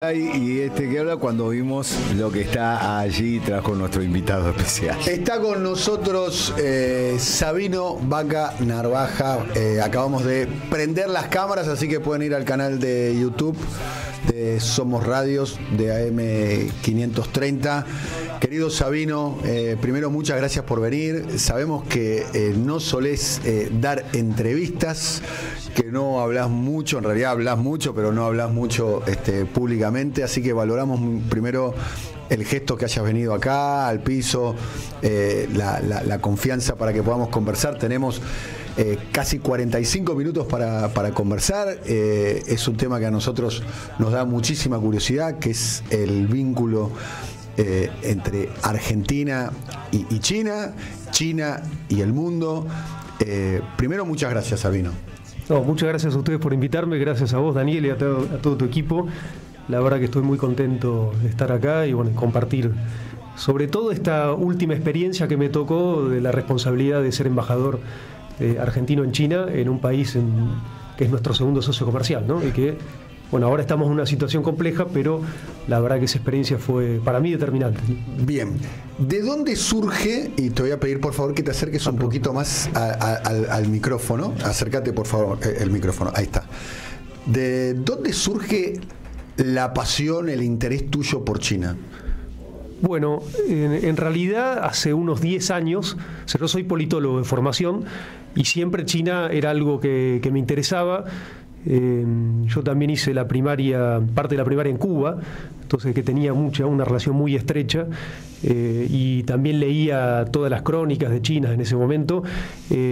Y este que habla cuando vimos lo que está allí trajo nuestro invitado especial. Está con nosotros Sabino Vaca Narvaja. Acabamos de prender las cámaras, así que pueden ir al canal de YouTube de Somos Radios de AM 530. Querido Sabino, primero muchas gracias por venir. Sabemos que no solés dar entrevistas, que no hablas mucho, en realidad hablas mucho, pero no hablas mucho públicamente, así que valoramos primero el gesto que hayas venido acá, al piso, la confianza para que podamos conversar. Tenemos casi 45 minutos para conversar. Es un tema que a nosotros nos da muchísima curiosidad, que es el vínculo entre Argentina y China, China y el mundo. Primero, muchas gracias, Sabino. No, muchas gracias a ustedes por invitarme, gracias a vos, Daniel, y a todo tu equipo. La verdad que estoy muy contento de estar acá y bueno, compartir sobre todo esta última experiencia que me tocó de la responsabilidad de ser embajador argentino en China, en un país que es nuestro segundo socio comercial, ¿no? Y que, bueno, ahora estamos en una situación compleja, pero la verdad que esa experiencia fue para mí determinante. Bien, ¿de dónde surge? Y te voy a pedir por favor que te acerques un poquito más al micrófono. Acércate por favor el micrófono, ahí está. ¿De dónde surge la pasión, el interés tuyo por China? Bueno, en realidad hace unos 10 años, yo soy politólogo de formación y siempre China era algo que me interesaba. Yo también hice parte de la primaria en Cuba, entonces que tenía una relación muy estrecha, y también leía todas las crónicas de China en ese momento,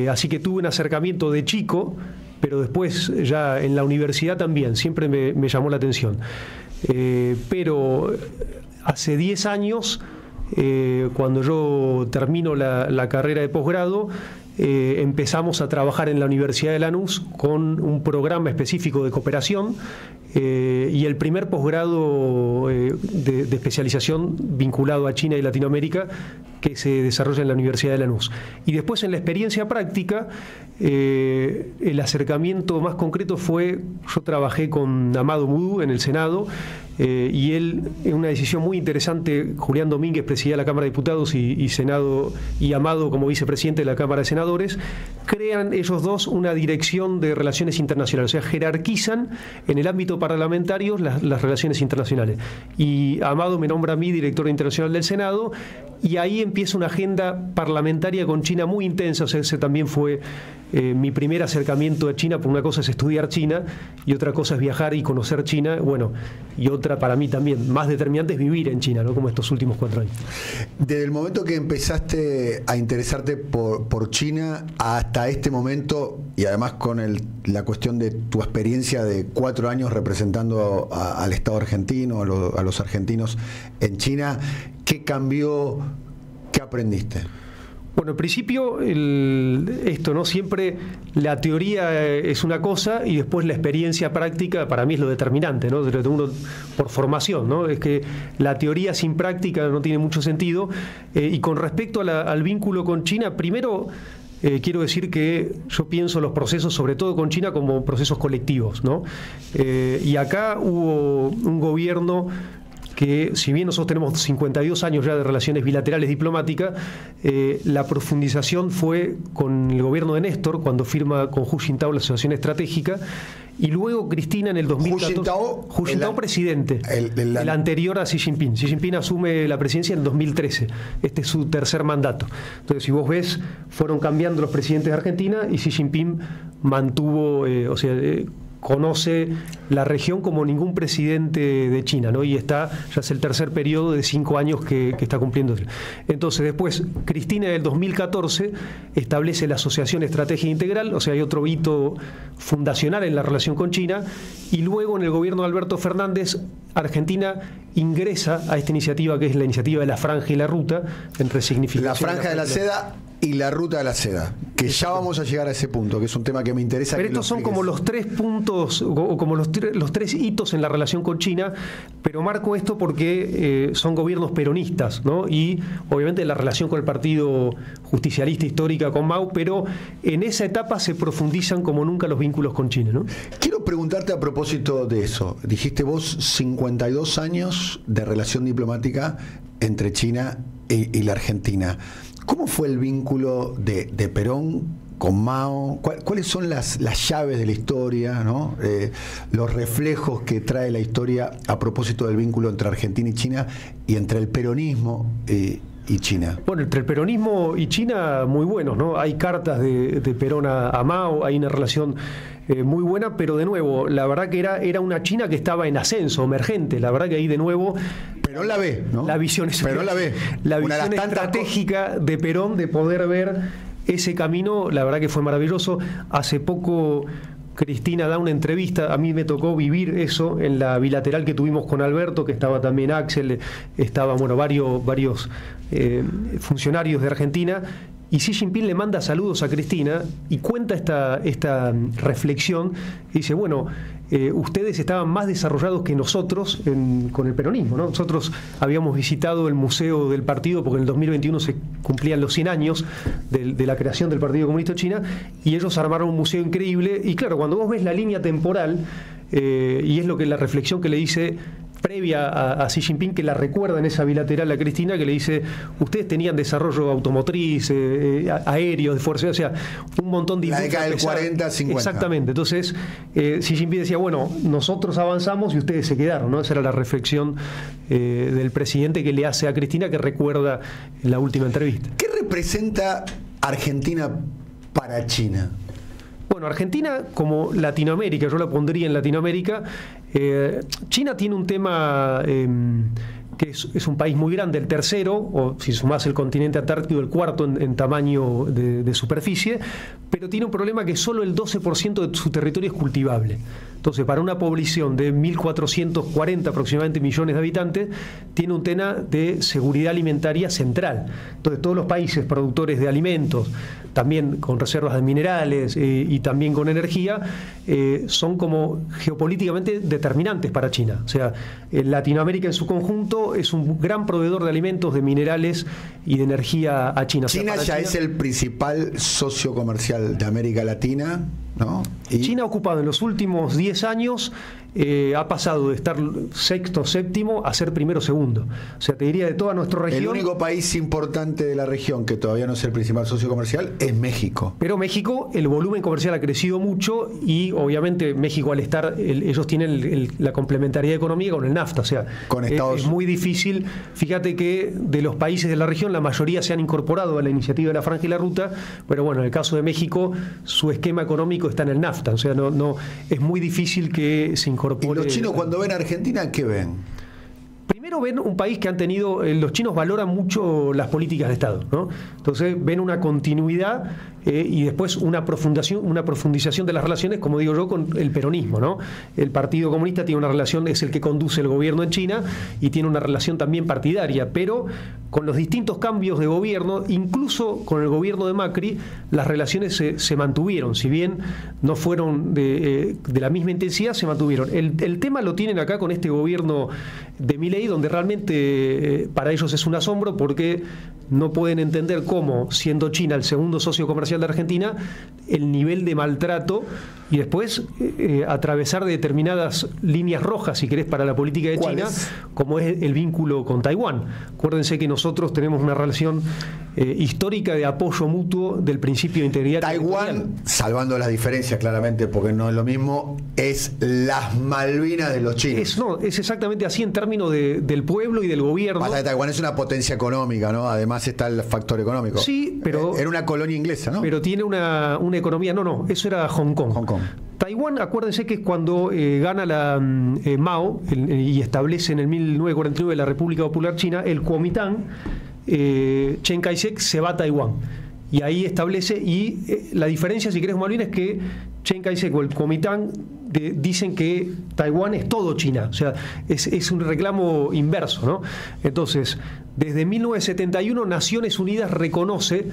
así que tuve un acercamiento de chico, pero después ya en la universidad también, siempre me llamó la atención. Pero hace 10 años, cuando yo termino la carrera de posgrado, empezamos a trabajar en la Universidad de Lanús con un programa específico de cooperación y el primer posgrado de especialización vinculado a China y Latinoamérica que se desarrolla en la Universidad de Lanús. Y después en la experiencia práctica, el acercamiento más concreto fue, yo trabajé con Amado Mudú en el Senado, y él, en una decisión muy interesante, Julián Domínguez presidía la Cámara de Diputados y Senado, y Amado como vicepresidente de la Cámara de Senadores, crean ellos dos una dirección de relaciones internacionales, o sea, jerarquizan en el ámbito parlamentario las relaciones internacionales. Y Amado me nombra a mí director internacional del Senado, y ahí empieza una agenda parlamentaria con China muy intensa. O sea, ese también fue mi primer acercamiento a China, porque una cosa es estudiar China y otra cosa es viajar y conocer China, bueno, y otra para mí también más determinante es vivir en China, ¿no? Como estos últimos 4 años. Desde el momento que empezaste a interesarte por China hasta este momento, y además con la cuestión de tu experiencia de 4 años representando al Estado argentino, a los argentinos en China, ¿qué cambió? ¿Qué aprendiste? Bueno, en principio, esto, ¿no? Siempre la teoría es una cosa y después la experiencia práctica para mí es lo determinante, ¿no? Uno, por formación, ¿no? Es que la teoría sin práctica no tiene mucho sentido. Y con respecto al vínculo con China, primero quiero decir que yo pienso los procesos, sobre todo con China, como procesos colectivos, ¿no? Y acá hubo un gobierno que, si bien nosotros tenemos 52 años ya de relaciones bilaterales diplomáticas, la profundización fue con el gobierno de Néstor, cuando firma con Hu Jintao la asociación estratégica, y luego Cristina en el 2014... Hu Jintao presidente, el anterior a Xi Jinping. Xi Jinping asume la presidencia en el 2013. Este es su tercer mandato. Entonces, si vos ves, fueron cambiando los presidentes de Argentina y Xi Jinping mantuvo, conoce la región como ningún presidente de China, ¿no? Y ya es el tercer periodo de 5 años que está cumpliendo. Entonces, después, Cristina del 2014 establece la Asociación Estratégica Integral, o sea, hay otro hito fundacional en la relación con China, y luego en el gobierno de Alberto Fernández, Argentina ingresa a esta iniciativa, que es la iniciativa de la Franja y la Ruta, en resignificación. La Franja de la Seda y la Ruta de la Seda, que ya vamos a llegar a ese punto, que es un tema que me interesa. Pero estos son como los 3 puntos, o como los 3 hitos en la relación con China, pero marco esto porque son gobiernos peronistas, ¿no? Y obviamente la relación con el Partido Justicialista Histórica, con Mao, pero en esa etapa se profundizan como nunca los vínculos con China, ¿no? Quiero preguntarte a propósito de eso. Dijiste vos 52 años de relación diplomática entre China y la Argentina. ¿Cómo fue el vínculo de Perón con Mao? ¿Cuáles son las llaves de la historia, ¿no? Los reflejos que trae la historia a propósito del vínculo entre Argentina y China y entre el peronismo y China? Bueno, entre el peronismo y China, muy buenos, ¿no? Hay cartas de Perón a Mao, hay una relación muy buena, pero de nuevo, la verdad que era una China que estaba en ascenso, emergente. La verdad que ahí de nuevo... Perón la ve, ¿no? La visión es... Perón la ve. La visión estratégica de Perón de poder ver ese camino, la verdad que fue maravilloso. Hace poco Cristina da una entrevista, a mí me tocó vivir eso en la bilateral que tuvimos con Alberto, que estaba también Axel, estaban varios funcionarios de Argentina, y Xi Jinping le manda saludos a Cristina y cuenta esta reflexión y dice, bueno, ustedes estaban más desarrollados que nosotros con el peronismo, ¿no? Nosotros habíamos visitado el Museo del Partido porque en el 2021 se cumplían los 100 años de la creación del Partido Comunista de China, y ellos armaron un museo increíble. Y claro, cuando vos ves la línea temporal, y es lo que la reflexión que le dice previa a Xi Jinping, que la recuerda en esa bilateral a Cristina, que le dice, ustedes tenían desarrollo automotriz, aéreo, de fuerza, o sea, un montón de... La década del 40, 50. Exactamente. Entonces, Xi Jinping decía, bueno, nosotros avanzamos y ustedes se quedaron, ¿no? Esa era la reflexión del presidente que le hace a Cristina, que recuerda en la última entrevista. ¿Qué representa Argentina para China? Bueno, Argentina como Latinoamérica, yo la pondría en Latinoamérica. China tiene un tema que es un país muy grande, el tercero, o si sumás el continente antártico, el cuarto en tamaño de superficie, pero tiene un problema que solo el 12% de su territorio es cultivable. Entonces, para una población de 1.440 aproximadamente millones de habitantes, tiene un tema de seguridad alimentaria central. Entonces, todos los países productores de alimentos, también con reservas de minerales y también con energía, son como geopolíticamente determinantes para China. O sea, Latinoamérica en su conjunto es un gran proveedor de alimentos, de minerales y de energía a China. China ya es el principal socio comercial de América Latina, ¿no? Y China ha ocupado en los últimos 10 años, ha pasado de estar sexto, séptimo a ser primero, segundo. O sea, te diría de toda nuestra región. El único país importante de la región que todavía no es el principal socio comercial es México. Pero México, el volumen comercial ha crecido mucho y obviamente México, al estar, ellos tienen la complementariedad económica con el NAFTA. O sea, con Estados... es muy difícil. Fíjate que de los países de la región, la mayoría se han incorporado a la iniciativa de la Franja y la Ruta, pero bueno, en el caso de México, su esquema económico está en el NAFTA. O sea, no es muy difícil que se incorpore. ¿Y los chinos cuando ven a Argentina, qué ven? Primero ven un país que han tenido, los chinos valoran mucho las políticas de Estado, ¿no? Entonces ven una continuidad y después una profundización de las relaciones, como digo yo, con el peronismo, ¿no? El Partido Comunista tiene una relación, es el que conduce el gobierno en China y tiene una relación también partidaria, pero con los distintos cambios de gobierno, incluso con el gobierno de Macri, las relaciones se mantuvieron, si bien no fueron de la misma intensidad, se mantuvieron. El tema lo tienen acá con este gobierno de Milei, donde realmente para ellos es un asombro porque no pueden entender cómo, siendo China el segundo socio comercial de Argentina, el nivel de maltrato y después atravesar determinadas líneas rojas, si querés, para la política de China, como es el vínculo con Taiwán. Acuérdense que nosotros tenemos una relación histórica de apoyo mutuo del principio de integridad Taiwán, territorial. Salvando las diferencias claramente, porque no es lo mismo, es las Malvinas de los chinos. Es exactamente así en términos del pueblo y del gobierno. Pasa que Taiwán es una potencia económica, ¿no? Además está el factor económico. Sí, pero... Era una colonia inglesa, ¿no? Pero tiene una economía... No, eso era Hong Kong. Taiwán, acuérdense que es cuando gana la Mao y establece en el 1949 la República Popular China, el Kuomintang, Chiang Kai-shek se va a Taiwán. Y ahí establece, y la diferencia, si querés, Malvinas, es que Chiang Kai-shek o el Kuomintang dicen que Taiwán es todo China, o sea, es un reclamo inverso, ¿no? Entonces, desde 1971 Naciones Unidas reconoce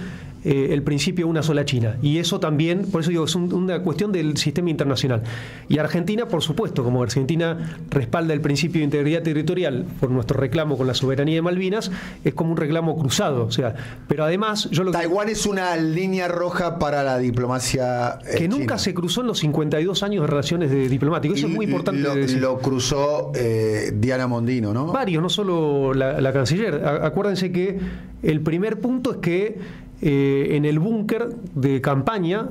el principio de una sola China, y eso también, por eso digo, es una cuestión del sistema internacional. Y Argentina, por supuesto, como Argentina respalda el principio de integridad territorial por nuestro reclamo con la soberanía de Malvinas, es como un reclamo cruzado, o sea, pero además Taiwán es una línea roja para la diplomacia que china. nunca se cruzó en los 52 años de relaciones diplomáticas, eso es muy importante decir. Lo cruzó Diana Mondino, ¿no? Varios, no solo la canciller. Acuérdense que el primer punto es que en el búnker de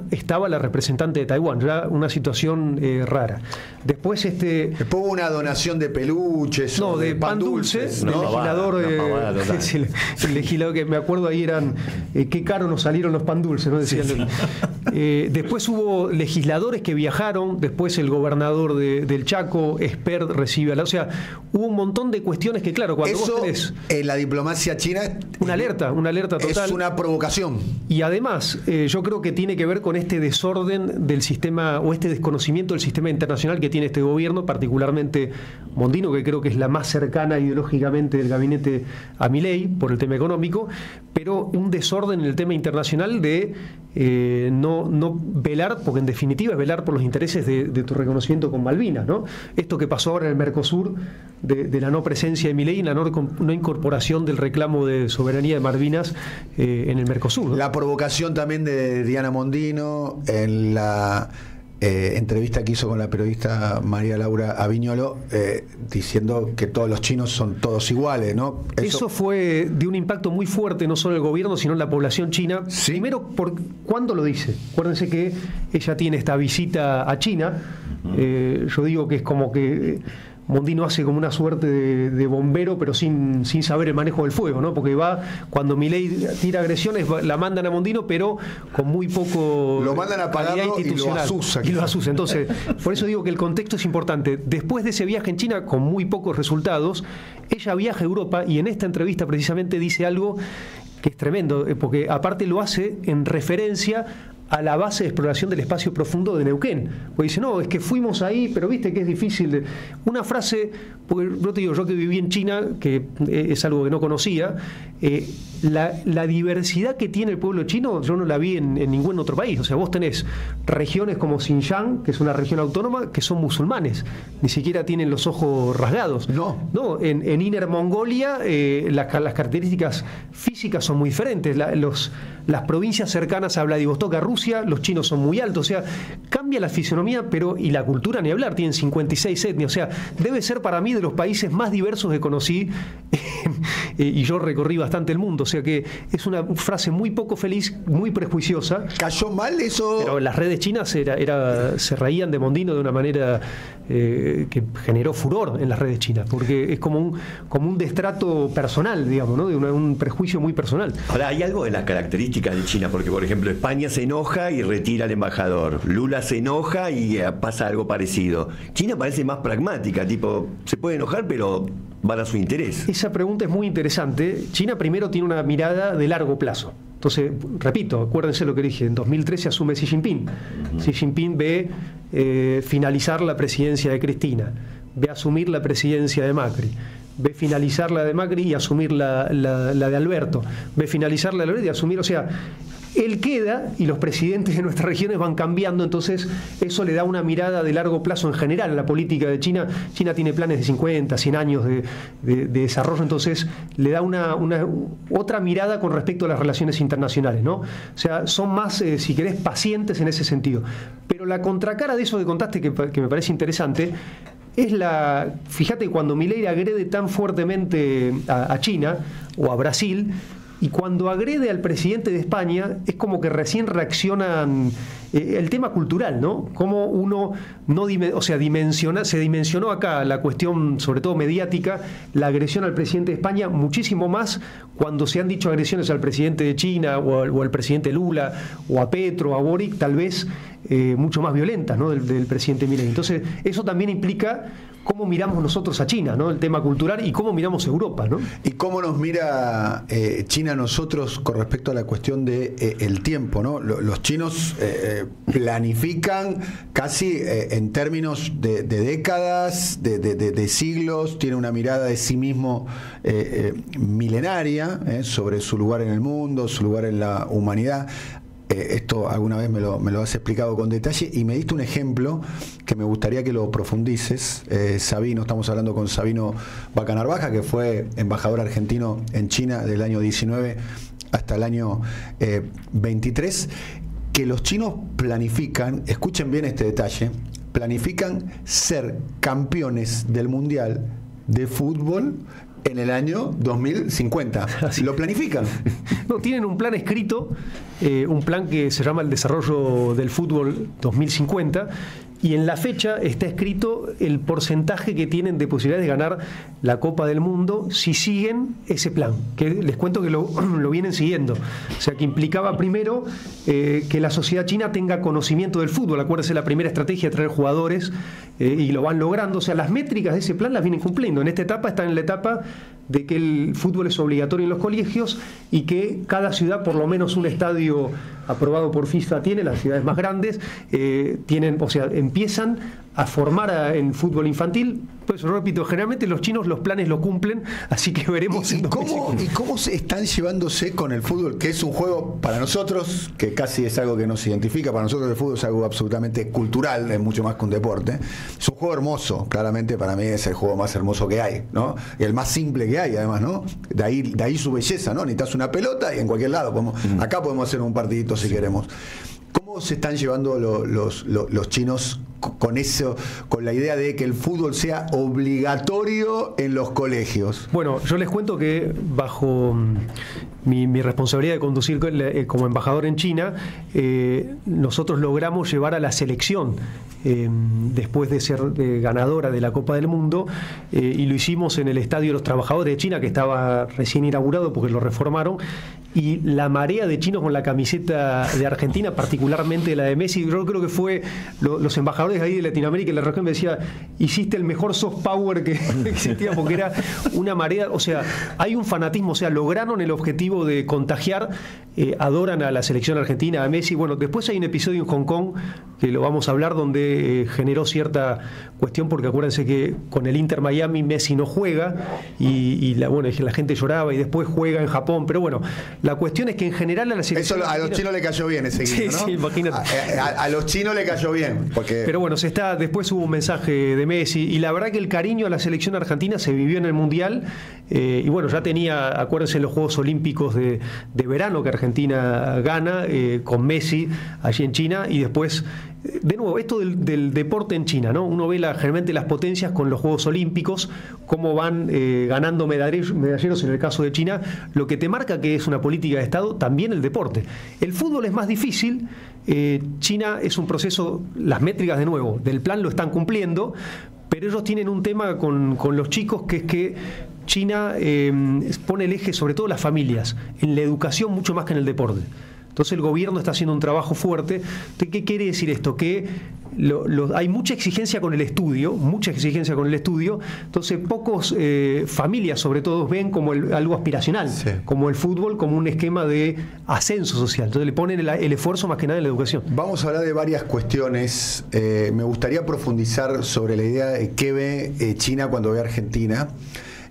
estaba la representante de Taiwán, ya una situación rara. Después hubo una donación de peluches, no, de pan dulce, ¿no? El legislador que me acuerdo ahí eran qué caro nos salieron los pan dulces, ¿no? Decían. Sí. Después hubo legisladores que viajaron, después el gobernador del Chaco, Espert, recibe o sea, hubo un montón de cuestiones que, claro, cuando eso vos tenés en la diplomacia china una alerta total. Es una provocación. Y además, yo creo que tiene que ver con este desorden del sistema o este desconocimiento del sistema internacional que tiene este gobierno, particularmente Mondino, que creo que es la más cercana ideológicamente del gabinete a Milei por el tema económico, pero un desorden en el tema internacional de no velar, porque en definitiva es velar por los intereses de tu reconocimiento con Malvinas, ¿no? Esto que pasó ahora en el Mercosur, de la no presencia de Milei y la no incorporación del reclamo de soberanía de Malvinas en el Mercosur, ¿no? La provocación también de Diana Mondino en la entrevista que hizo con la periodista María Laura Aviñolo, diciendo que todos los chinos son todos iguales, ¿no? Eso fue de un impacto muy fuerte, no solo en el gobierno, sino en la población china. ¿Sí? Primero, ¿cuándo lo dice? Acuérdense que ella tiene esta visita a China. Yo digo que es como que Mondino hace como una suerte de bombero, pero sin saber el manejo del fuego, ¿no? Porque cuando Milei tira agresiones, la mandan a Mondino, pero con muy poco. Lo mandan a apagarlo y lo asusa. Entonces, por eso digo que el contexto es importante. Después de ese viaje en China, con muy pocos resultados, ella viaja a Europa y en esta entrevista precisamente dice algo que es tremendo, porque aparte lo hace en referencia a la base de exploración del espacio profundo de Neuquén. Porque dice, no, es que fuimos ahí, pero viste que es difícil. Una frase, porque yo te digo, yo que viví en China, que es algo que no conocía, la diversidad que tiene el pueblo chino, yo no la vi en ningún otro país. O sea, vos tenés regiones como Xinjiang, que es una región autónoma, que son musulmanes. Ni siquiera tienen los ojos rasgados. No. En Inner Mongolia, las características físicas son muy diferentes. Las provincias cercanas a Vladivostok, a Rusia, los chinos son muy altos, o sea, cambia la fisonomía, y la cultura ni hablar, tienen 56 etnias, o sea, debe ser para mí de los países más diversos que conocí, y yo recorrí bastante el mundo, o sea que es una frase muy poco feliz, muy prejuiciosa. ¿Cayó mal eso? Pero las redes chinas se reían de Mondino de una manera que generó furor en las redes chinas, porque es como un destrato personal, digamos, ¿no? De un prejuicio muy personal. Ahora, hay algo de las características de China, porque por ejemplo España se enoja y retira al embajador, Lula se enoja y pasa algo parecido. China parece más pragmática, tipo, se puede enojar pero van a su interés. Esa pregunta es muy interesante. China primero tiene una mirada de largo plazo. Entonces, repito, acuérdense lo que dije, en 2013 asume Xi Jinping. Xi Jinping ve finalizar la presidencia de Cristina, ve asumir la presidencia de Macri, ve finalizar la de Macri y asumir la de Alberto, ve finalizar la de Alberto y asumir, o sea, él queda y los presidentes de nuestras regiones van cambiando, entonces eso le da una mirada de largo plazo en general a la política de China. China tiene planes de 50, 100 años de desarrollo, entonces le da otra mirada con respecto a las relaciones internacionales, ¿no? O sea, son más, si querés, pacientes en ese sentido. Pero la contracara de eso que contaste, que me parece interesante, es fíjate, cuando Milei agrede tan fuertemente a China o a Brasil, y cuando agrede al presidente de España, es como que recién reaccionan el tema cultural, ¿no? Como uno se dimensionó acá la cuestión, sobre todo mediática, la agresión al presidente de España, muchísimo más cuando se han dicho agresiones al presidente de China o al presidente Lula, o a Petro, o a Boric, tal vez mucho más violentas, ¿no? del presidente Milei. Entonces, eso también implica cómo miramos nosotros a China, ¿no? El tema cultural y cómo miramos Europa, ¿no? Y cómo nos mira China a nosotros con respecto a la cuestión de el tiempo, ¿no? Los chinos planifican casi en términos de décadas, de siglos, tienen una mirada de sí mismo milenaria sobre su lugar en el mundo, su lugar en la humanidad. Esto alguna vez me lo has explicado con detalle y me diste un ejemplo que me gustaría que lo profundices. Sabino, estamos hablando con Sabino Vaca Narvaja, que fue embajador argentino en China del año 19 hasta el año 23, que los chinos planifican, escuchen bien este detalle, planifican ser campeones del Mundial de fútbol en el año 2050. Así. Lo planifican. No, tienen un plan escrito, un plan que se llama el desarrollo del fútbol 2050, y en la fecha está escrito el porcentaje que tienen de posibilidades de ganar la Copa del Mundo si siguen ese plan, que les cuento que lo vienen siguiendo. O sea, que implicaba primero que la sociedad china tenga conocimiento del fútbol. Acuérdense, la primera estrategia de traer jugadores, y lo van logrando. O sea, las métricas de ese plan las vienen cumpliendo. En esta etapa están en la etapa de que el fútbol es obligatorio en los colegios y que cada ciudad, por lo menos un estadio aprobado por FIFA tiene, las ciudades más grandes, tienen, o sea, empiezan a formar en fútbol infantil. Pues repito, generalmente los chinos los planes lo cumplen, así que veremos. ¿Y cómo se están llevándose con el fútbol? Que es un juego para nosotros, que casi es algo que nos identifica. Para nosotros el fútbol es algo absolutamente cultural, es mucho más que un deporte. Es un juego hermoso, claramente para mí es el juego más hermoso que hay, ¿no? Y el más simple que hay, además, ¿no? De ahí su belleza, ¿no? Necesitas una pelota y en cualquier lado acá podemos hacer un partidito si queremos. ¿Cómo se están llevando los chinos con eso, con la idea de que el fútbol sea obligatorio en los colegios? Bueno, yo les cuento que bajo mi responsabilidad de conducir como embajador en China, nosotros logramos llevar a la selección, después de ser ganadora de la Copa del Mundo, y lo hicimos en el Estadio de los Trabajadores de China, que estaba recién inaugurado porque lo reformaron, y la marea de chinos con la camiseta de Argentina, particularmente la de Messi. Yo creo que fue los embajadores ahí de Latinoamérica y la región me decía, hiciste el mejor soft power que existía, porque era una marea. O sea, hay un fanatismo, o sea, lograron el objetivo de contagiar, adoran a la selección argentina, a Messi. Bueno, después hay un episodio en Hong Kong que lo vamos a hablar, donde generó cierta cuestión, porque acuérdense que con el Inter Miami Messi no juega y la gente lloraba, y después juega en Japón. Pero bueno, la cuestión es que en general a la selección... Eso a los chinos le cayó bien ese guiño, ¿no? Sí, imagínate. A los chinos le cayó bien. Porque... Pero bueno, después hubo un mensaje de Messi, y la verdad que el cariño a la selección argentina se vivió en el Mundial, y bueno, ya tenía, acuérdense, los Juegos Olímpicos de verano que Argentina gana, con Messi allí en China, y después... De nuevo, esto del deporte en China, ¿no? Uno ve generalmente las potencias con los Juegos Olímpicos, cómo van ganando medalleros en el caso de China, lo que te marca que es una política de Estado, también el deporte. El fútbol es más difícil. China es un proceso, las métricas de nuevo, del plan lo están cumpliendo, pero ellos tienen un tema con los chicos, que es que China pone el eje sobre todo en las familias, en la educación mucho más que en el deporte. Entonces el gobierno está haciendo un trabajo fuerte. ¿Qué quiere decir esto? Que hay mucha exigencia con el estudio, entonces pocos familias sobre todo ven como algo aspiracional, sí, como el fútbol, como un esquema de ascenso social. Entonces le ponen el esfuerzo más que nada en la educación. Vamos a hablar de varias cuestiones. Me gustaría profundizar sobre la idea de qué ve China cuando ve a Argentina.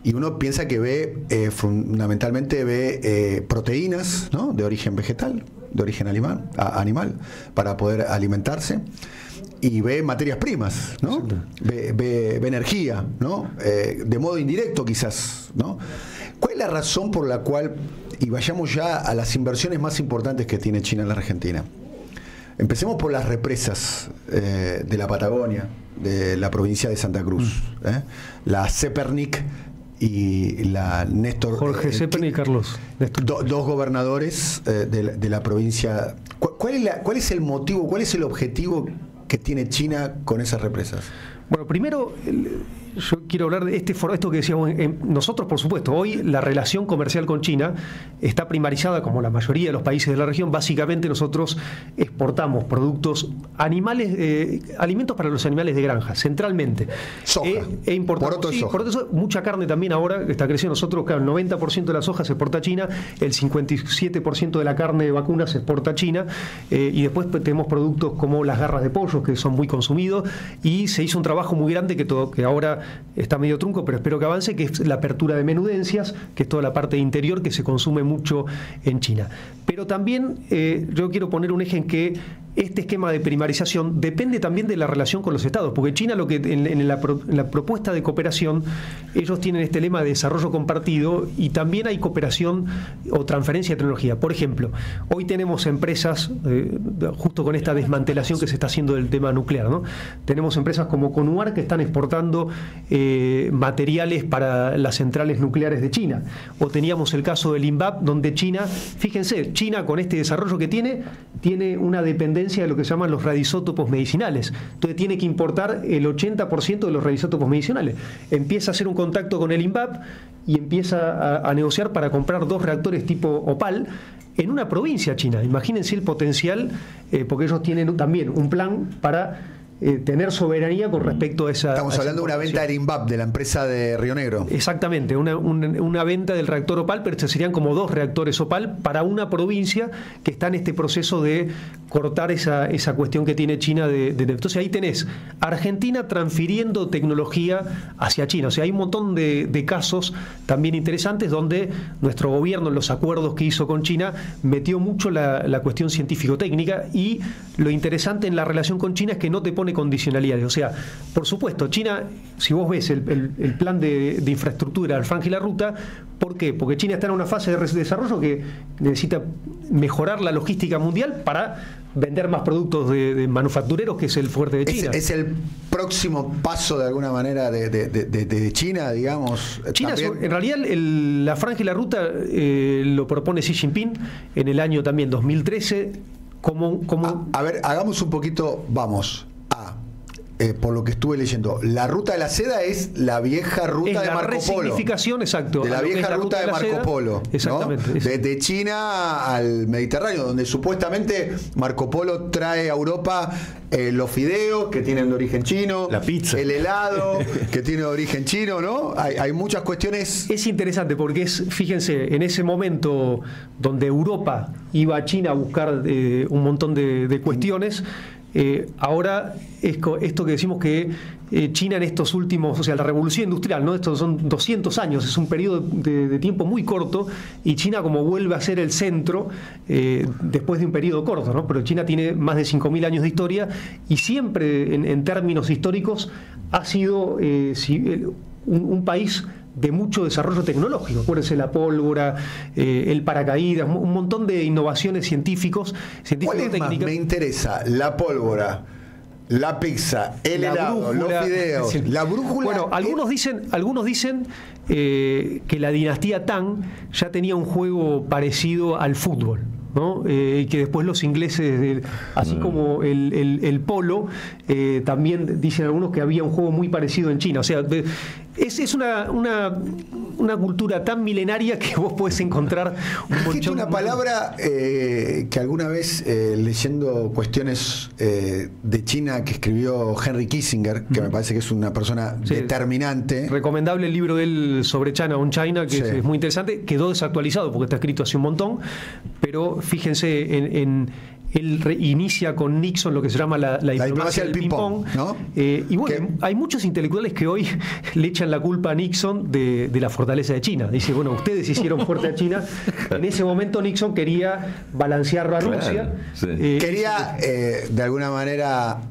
Y uno piensa que fundamentalmente ve proteínas, ¿no?, de origen vegetal, de origen animal, para poder alimentarse, y ve materias primas, ¿no? Ve energía, ¿no? De modo indirecto quizás, ¿no? ¿Cuál es la razón por la cual, y vayamos ya a las inversiones más importantes que tiene China en la Argentina? Empecemos por las represas de la Patagonia, de la provincia de Santa Cruz, la Zepernik y la Néstor. Jorge Zepernik y Carlos Néstor. Dos gobernadores de la provincia. ¿Cuál es el motivo, cuál es el objetivo que tiene China con esas represas? Bueno, primero, yo quiero hablar de esto que decíamos. Nosotros, por supuesto, hoy la relación comercial con China está primarizada, como la mayoría de los países de la región. Básicamente nosotros exportamos productos animales, alimentos para los animales de granja, centralmente. Soja. Importamos poroto, mucha carne también ahora, que está creciendo. Nosotros, claro, el 90% de la soja se exporta a China, el 57% de la carne de vacuna se exporta a China, y después tenemos productos como las garras de pollo, que son muy consumidos, y se hizo un trabajo muy grande que ahora está medio trunco, pero espero que avance, que es la apertura de menudencias, que es toda la parte interior que se consume mucho en China. Pero también yo quiero poner un eje en que este esquema de primarización depende también de la relación con los estados, porque China, lo que en la propuesta de cooperación, ellos tienen este lema de desarrollo compartido, y también hay cooperación o transferencia de tecnología. Por ejemplo, hoy tenemos empresas, justo con esta desmantelación que se está haciendo del tema nuclear, ¿no? Tenemos empresas como Conuar que están exportando materiales para las centrales nucleares de China. O teníamos el caso del INVAP, donde China, fíjense, China con este desarrollo que tiene una dependencia de lo que se llaman los radioisótopos medicinales. Entonces tiene que importar el 80% de los radioisótopos medicinales. Empieza a hacer un contacto con el INVAP y empieza a negociar para comprar 2 reactores tipo OPAL en una provincia china. Imagínense el potencial, porque ellos tienen también un plan para tener soberanía con respecto a esa... Estamos hablando de una venta del INVAP, de la empresa de Río Negro. Exactamente, una venta del reactor OPAL, pero estos serían como 2 reactores OPAL para una provincia que está en este proceso de cortar esa cuestión que tiene China entonces ahí tenés Argentina transfiriendo tecnología hacia China. O sea, hay un montón de casos también interesantes donde nuestro gobierno, en los acuerdos que hizo con China, metió mucho la cuestión científico-técnica, y lo interesante en la relación con China es que no te pone condicionalidades. O sea, por supuesto, China, si vos ves el plan de infraestructura, el Franja y la Ruta, ¿por qué? Porque China está en una fase de desarrollo que necesita mejorar la logística mundial para vender más productos de manufactureros, que es el fuerte de China. Es el próximo paso, de alguna manera, de China, digamos. China, en realidad, la Franja y la Ruta lo propone Xi Jinping en el año también 2013. A ver, hagamos un poquito, por lo que estuve leyendo, la ruta de la seda es la vieja ruta de Marco Polo. Resignificación, exacto. De la vieja ruta de Marco Polo. Exactamente. ¿No? Desde China al Mediterráneo, donde supuestamente Marco Polo trae a Europa los fideos, que tienen de origen chino, la pizza, el helado, que tiene de origen chino, ¿no? Hay muchas cuestiones. Es interesante porque fíjense, en ese momento donde Europa iba a China a buscar un montón de cuestiones, ahora esto que decimos que China en estos últimos, o sea, la revolución industrial, ¿no? Estos son 200 años, es un periodo de tiempo muy corto, y China como vuelve a ser el centro después de un periodo corto, ¿no? Pero China tiene más de 5.000 años de historia, y siempre en términos históricos ha sido un país de mucho desarrollo tecnológico. Acuérdense, la pólvora, el paracaídas, un montón de innovaciones científicos ¿Cuál es más? Me interesa la pólvora, la pizza, el helado, los fideos, la brújula. Bueno, algunos dicen que la dinastía Tang ya tenía un juego parecido al fútbol, ¿no? Y que después los ingleses, así como el polo, también dicen algunos que había un juego muy parecido en China. O sea, es una cultura tan milenaria que vos podés encontrar una palabra que alguna vez, leyendo cuestiones de China que escribió Henry Kissinger, que me parece que es una persona determinante. Recomendable el libro de él sobre China on China, que es muy interesante. Quedó desactualizado porque está escrito hace un montón, pero fíjense él inicia con Nixon lo que se llama la diplomacia del ping-pong, ¿no? Y bueno, hay muchos intelectuales que hoy le echan la culpa a Nixon de la fortaleza de China. Dice, bueno, ustedes hicieron fuerte a China. En ese momento Nixon quería balancear a Rusia. Quería, de alguna manera,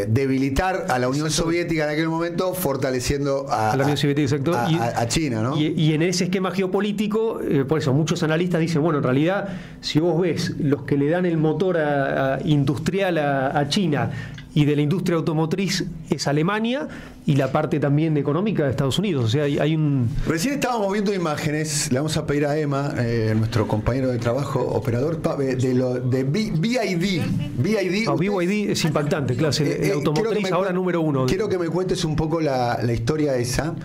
debilitar a la Unión Soviética en aquel momento, fortaleciendo a la Unión Soviética, exacto, a China, ¿no? Y en ese esquema geopolítico, por eso muchos analistas dicen, bueno, en realidad, si vos ves los que le dan el motor industrial a China y de la industria automotriz es Alemania, y la parte también económica de Estados Unidos. O sea, hay un... Recién estábamos viendo imágenes, le vamos a pedir a Emma, nuestro compañero de trabajo, operador, de BYD. BYD es impactante, claro, el automotriz ahora número uno. Quiero que me cuentes un poco la historia esa.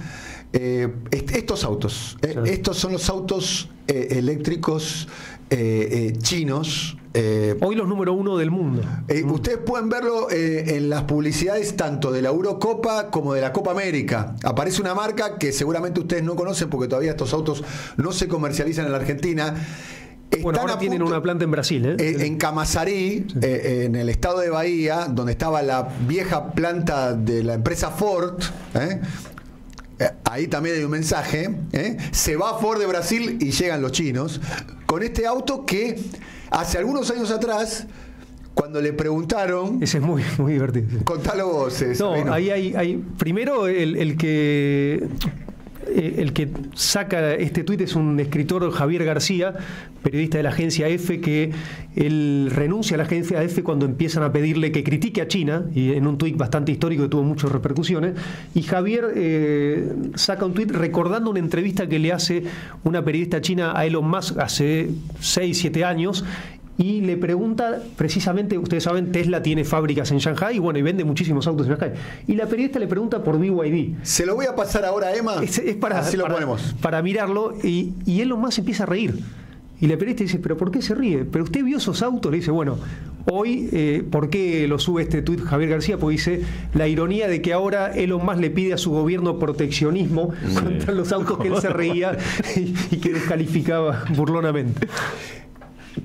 Estos autos, estos son los autos eléctricos chinos. Hoy los número uno del mundo. Ustedes pueden verlo en las publicidades tanto de la Eurocopa como de la Copa América. Aparece una marca que seguramente ustedes no conocen porque todavía estos autos no se comercializan en la Argentina. Bueno, ahora tienen una planta en Brasil. En Camaçari, sí. En el estado de Bahía, donde estaba la vieja planta de la empresa Ford. Ahí también hay un mensaje. Se va Ford de Brasil y llegan los chinos con este auto que hace algunos años atrás, cuando le preguntaron... Ese es muy, muy divertido. Contalo vos. No, ahí hay primero el que saca este tuit es un escritor, Javier García, periodista de la agencia EFE, que él renuncia a la agencia EFE cuando empiezan a pedirle que critique a China, y en un tuit bastante histórico que tuvo muchas repercusiones. Y Javier saca un tuit recordando una entrevista que le hace una periodista china a Elon Musk hace 6, 7 años, y le pregunta precisamente, ustedes saben, Tesla tiene fábricas en Shanghái y bueno, y vende muchísimos autos en Shanghái. Y la periodista le pregunta por BYD. Se lo voy a pasar ahora a Emma. Es para, así lo ponemos. Para mirarlo, y Elon Musk empieza a reír. Y la periodista dice, ¿pero por qué se ríe? ¿Pero usted vio esos autos? Le dice, bueno, hoy, ¿por qué lo sube este tuit Javier García? Porque dice, la ironía de que ahora Elon Musk le pide a su gobierno proteccionismo contra los autos que él se reía y que descalificaba burlonamente.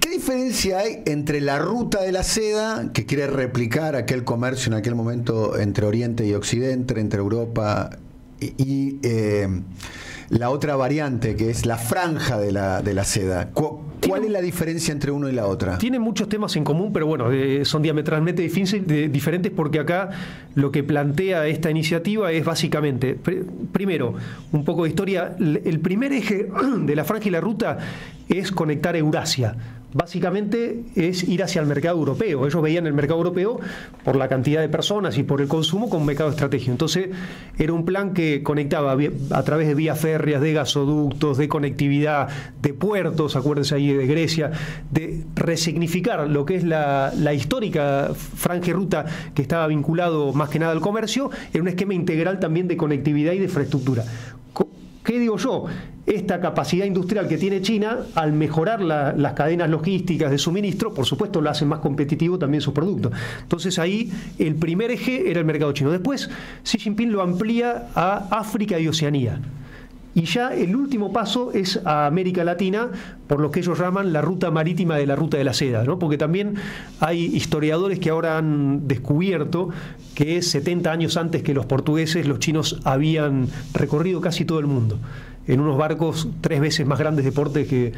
¿Qué diferencia hay entre la ruta de la seda, que quiere replicar aquel comercio en aquel momento entre Oriente y Occidente, entre Europa y la otra variante, que es la franja de la seda? ¿Cuál es la diferencia entre uno y la otra? Tienen muchos temas en común, pero bueno, son diametralmente diferentes, porque acá lo que plantea esta iniciativa es básicamente, primero, un poco de historia. El primer eje de la franja y la ruta es conectar Eurasia. Básicamente es ir hacia el mercado europeo. Ellos veían el mercado europeo, por la cantidad de personas y por el consumo, como un mercado estratégico. Entonces era un plan que conectaba a través de vías férreas, de gasoductos, de conectividad, de puertos, acuérdense ahí de Grecia, de resignificar lo que es la histórica franja y ruta, que estaba vinculado más que nada al comercio, en un esquema integral también de conectividad y de infraestructura. ¿Qué digo yo? Esta capacidad industrial que tiene China, al mejorar las cadenas logísticas de suministro, por supuesto lo hace más competitivo también sus productos. Entonces ahí el primer eje era el mercado chino. Después Xi Jinping lo amplía a África y Oceanía. Y ya el último paso es a América Latina, por lo que ellos llaman la ruta marítima de la ruta de la seda, ¿no? Porque también hay historiadores que ahora han descubierto que 70 años antes que los portugueses, los chinos habían recorrido casi todo el mundo en unos barcos 3 veces más grandes de porte que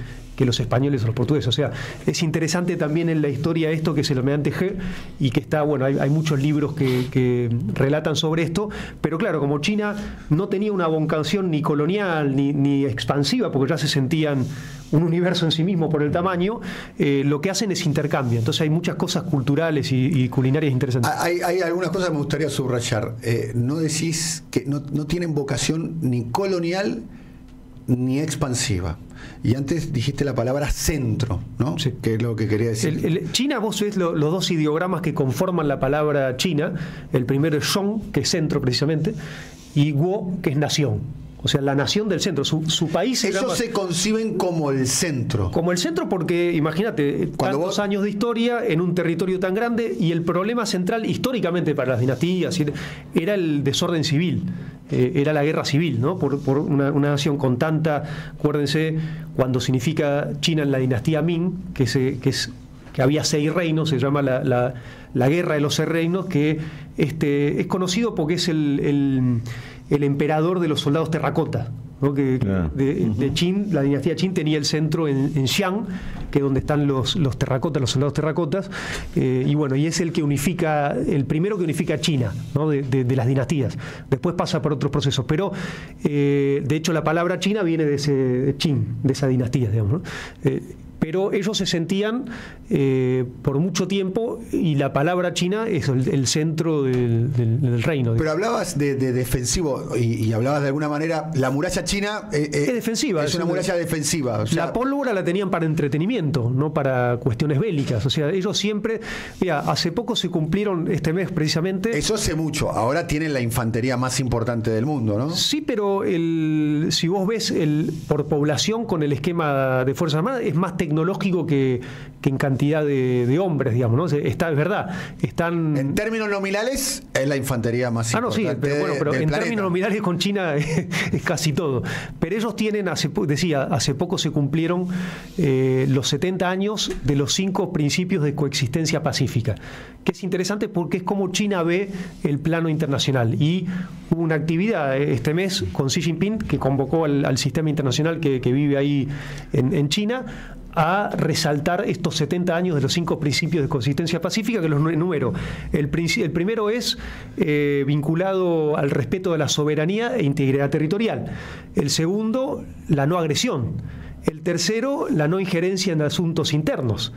los españoles o los portugueses. O sea, es interesante también en la historia esto, que es el almirante G, y que está, bueno, hay muchos libros que relatan sobre esto, pero claro, como China no tenía una vocación ni colonial ni expansiva, porque ya se sentían un universo en sí mismo por el tamaño, lo que hacen es intercambio. Entonces hay muchas cosas culturales y culinarias interesantes. Hay algunas cosas que me gustaría subrayar. No decís que no tienen vocación ni colonial ni expansiva. Y antes dijiste la palabra centro, ¿no? Sí. Que es lo que quería decir. China, vos ves los dos ideogramas que conforman la palabra China. El primero es Zhong, que es centro precisamente, y Guo, que es nación. O sea, la nación del centro. Su país... Ellos se conciben como el centro. Como el centro porque, imagínate, tantos años de historia en un territorio tan grande, y el problema central históricamente para las dinastías era el desorden civil. Era la guerra civil, ¿no? Por una nación con tanta... Acuérdense, cuando significa China en la dinastía Ming, que había 6 reinos, se llama la guerra de los 6 reinos, que es conocido porque es el emperador de los soldados terracota, ¿no? De Qin, la dinastía Qin tenía el centro en Xi'an, que es donde están los terracotas, los soldados terracotas, y bueno, y es el primero que unifica China, ¿no? de las dinastías. Después pasa por otros procesos, pero de hecho la palabra China viene de Qin, de esa dinastía, digamos, ¿no? pero ellos se sentían por mucho tiempo, y la palabra China es el centro del reino. Pero hablabas de defensivo y hablabas de alguna manera, la muralla china es defensiva. Es una muralla defensiva. O sea, la pólvora la tenían para entretenimiento, no para cuestiones bélicas. O sea, ellos siempre... Mira, hace poco se cumplieron, este mes precisamente... Eso hace mucho. Ahora tienen la infantería más importante del mundo, ¿no? Sí, pero si vos ves por población con el esquema de Fuerzas Armadas, es más tecnológico que en cantidad de hombres, digamos, ¿no? Es verdad. Están... En términos nominales, es la infantería más importante. No, sí, pero bueno, pero del en planeta. términos nominales con China es casi todo. Pero ellos tienen, hace poco se cumplieron los 70 años de los 5 principios de coexistencia pacífica, que es interesante porque es como China ve el plano internacional. Y hubo una actividad este mes con Xi Jinping, que convocó al sistema internacional que vive ahí en China, a resaltar estos 70 años de los 5 principios de coexistencia pacífica, que los enumero. El primero es vinculado al respeto de la soberanía e integridad territorial. El segundo, la no agresión. El tercero, la no injerencia en asuntos internos.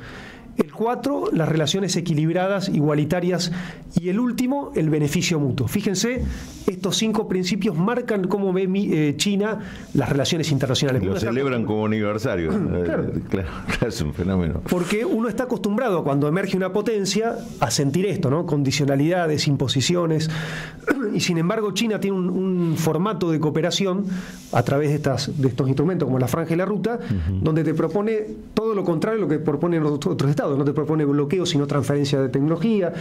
El 4, las relaciones equilibradas, igualitarias. Y el último, el beneficio mutuo. Fíjense, estos 5 principios marcan cómo ve China las relaciones internacionales. Lo celebran como aniversario. Claro. Claro, es un fenómeno. Porque uno está acostumbrado, cuando emerge una potencia, a sentir esto, ¿no? Condicionalidades, imposiciones. Y sin embargo, China tiene un formato de cooperación a través de estos instrumentos, como la Franja y la Ruta, donde te propone todo lo contrario a lo que proponen otros estados. No te propone bloqueo, sino transferencia de tecnología.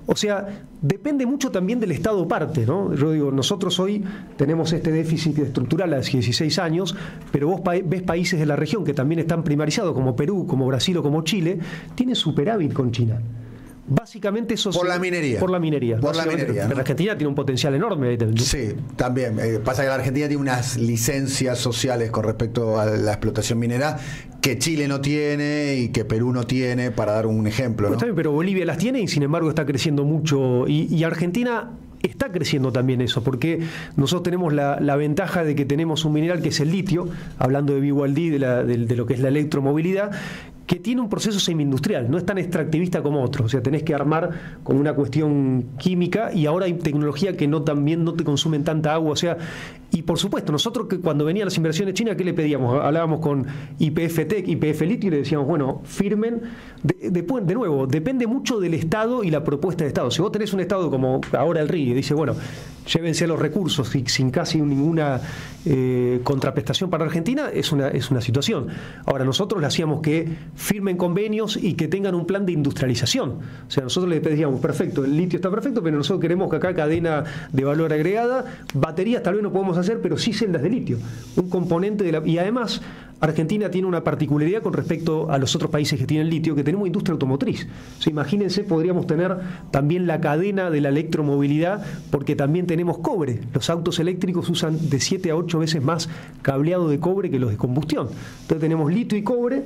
O sea, depende mucho también del estado parte, ¿no? Yo digo, nosotros hoy tenemos este déficit estructural hace 16 años, pero vos ves países de la región que también están primarizados, como Perú, como Brasil o como Chile, tienen superávit con China. Básicamente eso por la minería. Por la minería. Por la minería, ¿no? La Argentina tiene un potencial enorme. Sí, también. Pasa que la Argentina tiene unas licencias sociales con respecto a la explotación minera que Chile no tiene y que Perú no tiene, para dar un ejemplo, ¿no? Está bien, pero Bolivia las tiene y sin embargo está creciendo mucho. Y Argentina está creciendo también eso, porque nosotros tenemos la ventaja de que tenemos un mineral que es el litio, hablando de BYD, de lo que es la electromovilidad, que tiene un proceso semi-industrial, no es tan extractivista como otros. O sea, tenés que armar con una cuestión química, y ahora hay tecnología que también no te consumen tanta agua. O sea, y por supuesto, nosotros que cuando venían las inversiones chinas, ¿qué le pedíamos? Hablábamos con YPF Tech, YPF Litio, y le decíamos, bueno, firmen. De nuevo, depende mucho del Estado y la propuesta de Estado. Si vos tenés un Estado como ahora el RI, y dice, bueno, llévense los recursos sin casi ninguna contraprestación para Argentina, es una situación. Ahora, nosotros le hacíamos que firmen convenios y que tengan un plan de industrialización. O sea, nosotros les pedíamos, perfecto, el litio está perfecto, pero nosotros queremos que acá cadena de valor agregada, baterías tal vez no podemos hacer, pero sí celdas de litio. Un componente y además, Argentina tiene una particularidad con respecto a los otros países que tienen litio, que tenemos industria automotriz. O sea, imagínense, podríamos tener también la cadena de la electromovilidad, porque también tenemos cobre. Los autos eléctricos usan de 7 a 8 veces más cableado de cobre que los de combustión. Entonces tenemos litio y cobre.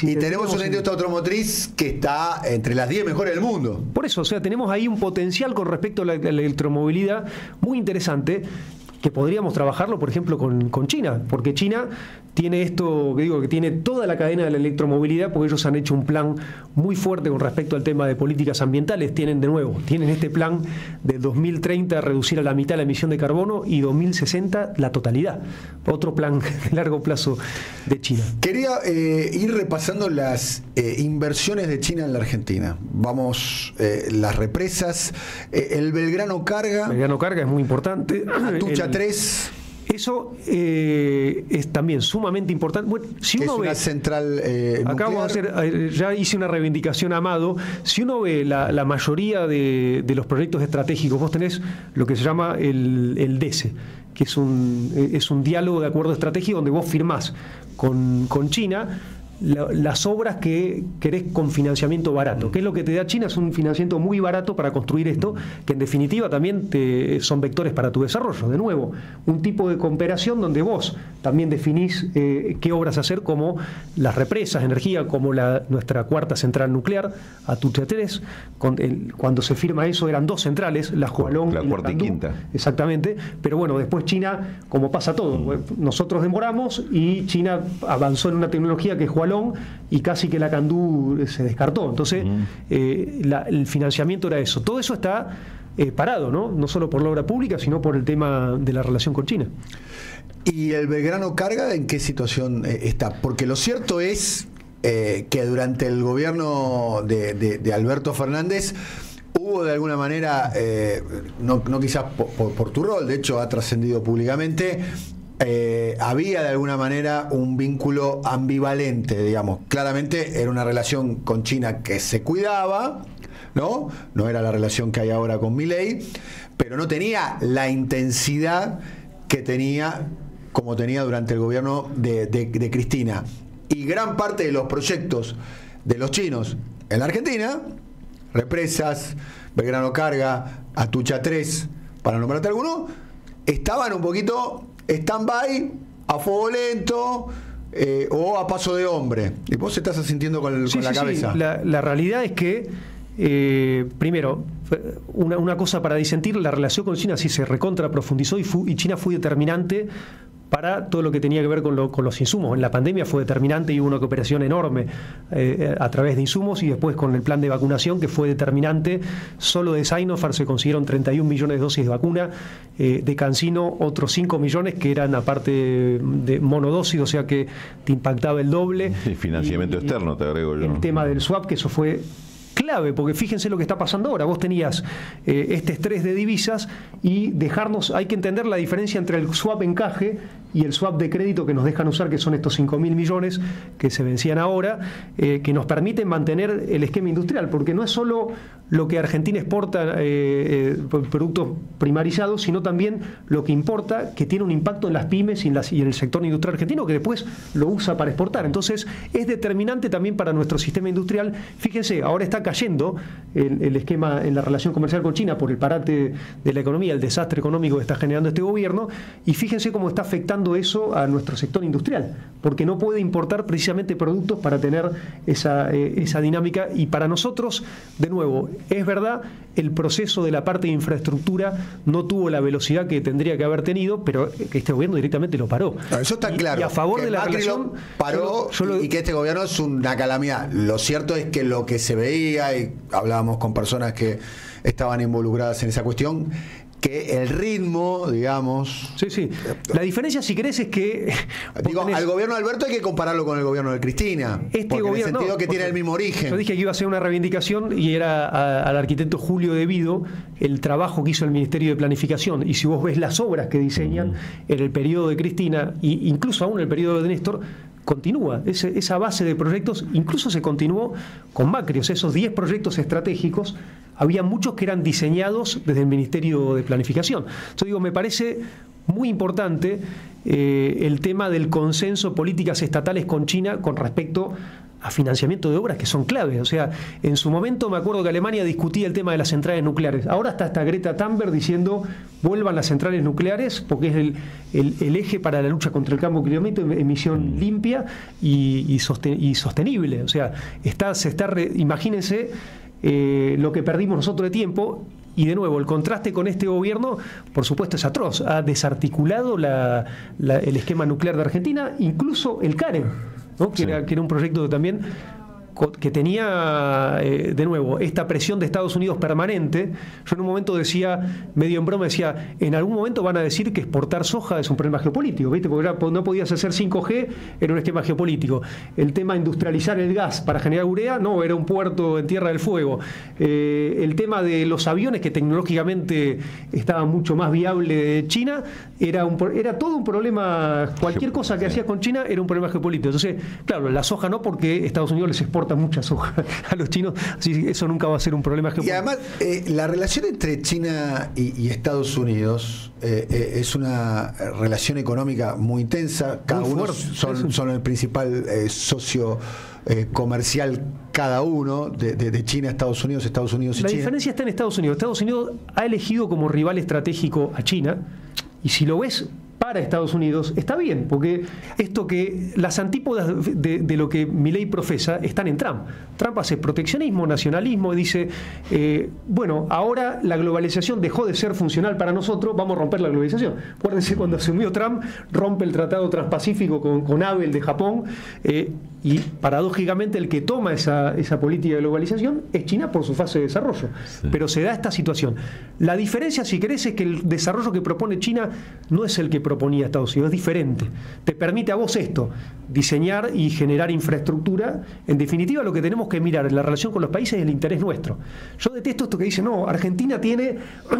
Y tenemos una industria automotriz que está entre las 10 mejores del mundo. Por eso, o sea, tenemos ahí un potencial con respecto a la electromovilidad muy interesante, que podríamos trabajarlo, por ejemplo, con China, porque China tiene esto, que digo, que tiene toda la cadena de la electromovilidad, porque ellos han hecho un plan muy fuerte con respecto al tema de políticas ambientales. Tienen este plan de 2030 reducir a la mitad la emisión de carbono y 2060 la totalidad. Otro plan de largo plazo de China. Quería ir repasando las inversiones de China en la Argentina. Vamos, las represas, el Belgrano Carga. Belgrano Carga es muy importante. Atucha 3. Eso es también sumamente importante. Bueno, si uno ve, una central acá vamos a hacer, ya hice una reivindicación a Amado. Si uno ve la mayoría de los proyectos estratégicos, vos tenés lo que se llama el DESE, que es un diálogo de acuerdo estratégico donde vos firmás con China las obras que querés con financiamiento barato. ¿Qué es lo que te da China? Es un financiamiento muy barato para construir esto, que en definitiva también son vectores para tu desarrollo. De nuevo, un tipo de cooperación donde vos también definís qué obras hacer, como las represas, energía, como nuestra cuarta central nuclear, Atucha 3. Cuando se firma eso eran 2 centrales, la Hualong la cuarta y quinta. Exactamente, pero bueno, después China, como pasa todo, nosotros demoramos y China avanzó en una tecnología que es Hualong, Hualón y casi que la Candú se descartó. Entonces, el financiamiento era eso. Todo eso está parado, ¿no? Solo por la obra pública, sino por el tema de la relación con China. ¿Y el Belgrano Carga en qué situación está? Porque lo cierto es que durante el gobierno de Alberto Fernández hubo de alguna manera, no quizás por tu rol, de hecho ha trascendido públicamente, había de alguna manera un vínculo ambivalente, digamos. Claramente era una relación con China que se cuidaba, ¿no? No era la relación que hay ahora con Milei, pero no tenía la intensidad que tenía, como tenía durante el gobierno de Cristina. Y gran parte de los proyectos de los chinos en la Argentina, represas, Belgrano Carga, Atucha 3, para nombrarte alguno, estaban un poquito stand-by, a fuego lento, o a paso de hombre. Y vos estás asintiendo con la cabeza. Sí. La realidad es que, primero, una cosa para disentir, la relación con China sí se recontra profundizó y China fue determinante para todo lo que tenía que ver con los insumos. En la pandemia fue determinante y hubo una cooperación enorme a través de insumos, y después con el plan de vacunación que fue determinante. Solo de Sinopharm se consiguieron 31 millones de dosis de vacuna, de CanSino otros 5 millones que eran aparte de monodosis, o sea que te impactaba el doble. Sí, financiamiento externo, te agrego yo. El tema del swap, que eso fue clave, porque fíjense lo que está pasando ahora. Vos tenías este estrés de divisas y hay que entender la diferencia entre el swap encaje y el swap de crédito que nos dejan usar, que son estos 5.000 millones que se vencían ahora, que nos permiten mantener el esquema industrial, porque no es solo lo que Argentina exporta, productos primarizados, sino también lo que importa, que tiene un impacto en las pymes y en el sector industrial argentino, que después lo usa para exportar. Entonces es determinante también para nuestro sistema industrial. Fíjense, ahora está cayendo el esquema en la relación comercial con China por el parate de la economía, el desastre económico que está generando este gobierno, y fíjense cómo está afectando eso a nuestro sector industrial, porque no puede importar precisamente productos para tener esa dinámica. Y para nosotros, de nuevo, es verdad, el proceso de la parte de infraestructura no tuvo la velocidad que tendría que haber tenido, pero que este gobierno directamente lo paró. No, eso está claro. Y a favor que de la Macri relación paró, y que este gobierno es una calamidad. Lo cierto es que lo que se veía, y hablábamos con personas que estaban involucradas en esa cuestión, que el ritmo, digamos... Sí. La diferencia, si querés, es que... al gobierno de Alberto hay que compararlo con el gobierno de Cristina. Gobierno, en el sentido que tiene el mismo origen. Yo dije que iba a ser una reivindicación y era al arquitecto Julio Devido el trabajo que hizo el Ministerio de Planificación. Y si vos ves las obras que diseñan en el periodo de Cristina, e incluso aún en el periodo de Néstor, continúa. Esa base de proyectos incluso se continuó con Macri. O sea, esos 10 proyectos estratégicos, había muchos que eran diseñados desde el Ministerio de Planificación. Yo digo, me parece muy importante el tema del consenso, políticas estatales con China con respecto a financiamiento de obras que son claves. O sea, en su momento me acuerdo que Alemania discutía el tema de las centrales nucleares. Ahora está hasta Greta Thunberg diciendo vuelvan las centrales nucleares porque es el eje para la lucha contra el cambio climático, emisión limpia y sostenible. O sea, imagínense lo que perdimos nosotros de tiempo. Y de nuevo, el contraste con este gobierno, por supuesto, es atroz. Ha desarticulado el esquema nuclear de Argentina, incluso el CAREN, ¿no? Que era un proyecto también que tenía, de nuevo, esta presión de Estados Unidos permanente. Yo en un momento decía, medio en broma, decía, en algún momento van a decir que exportar soja es un problema geopolítico, ¿viste? Porque no podías hacer 5G, era un esquema geopolítico. El tema de industrializar el gas para generar urea, no, era un puerto en Tierra del Fuego. El tema de los aviones, que tecnológicamente estaba mucho más viable de China, era todo un problema. Cualquier cosa que hacías con China era un problema geopolítico. Entonces, claro, la soja no, porque Estados Unidos les exporta mucha soja a los chinos, así que eso nunca va a ser un problema geopolítico. Y además, la relación entre China y Estados Unidos es una relación económica muy intensa. Cada uno son el principal socio comercial, cada uno, de China a Estados Unidos y China. La diferencia está en Estados Unidos. Estados Unidos ha elegido como rival estratégico a China, y si lo ves para Estados Unidos, está bien, porque las antípodas de lo que Milei profesa están en Trump. Trump hace proteccionismo, nacionalismo, y dice, bueno, ahora la globalización dejó de ser funcional para nosotros, vamos a romper la globalización. Acuérdense cuando asumió Trump, rompe el Tratado Transpacífico con Abel de Japón, Y paradójicamente el que toma esa política de globalización es China por su fase de desarrollo. Sí. Pero se da esta situación. La diferencia, si querés, es que el desarrollo que propone China no es el que proponía Estados Unidos, es diferente. Te permite a vos esto, diseñar y generar infraestructura. En definitiva, lo que tenemos que mirar en la relación con los países es el interés nuestro. Yo detesto esto que dice, no, Argentina tiene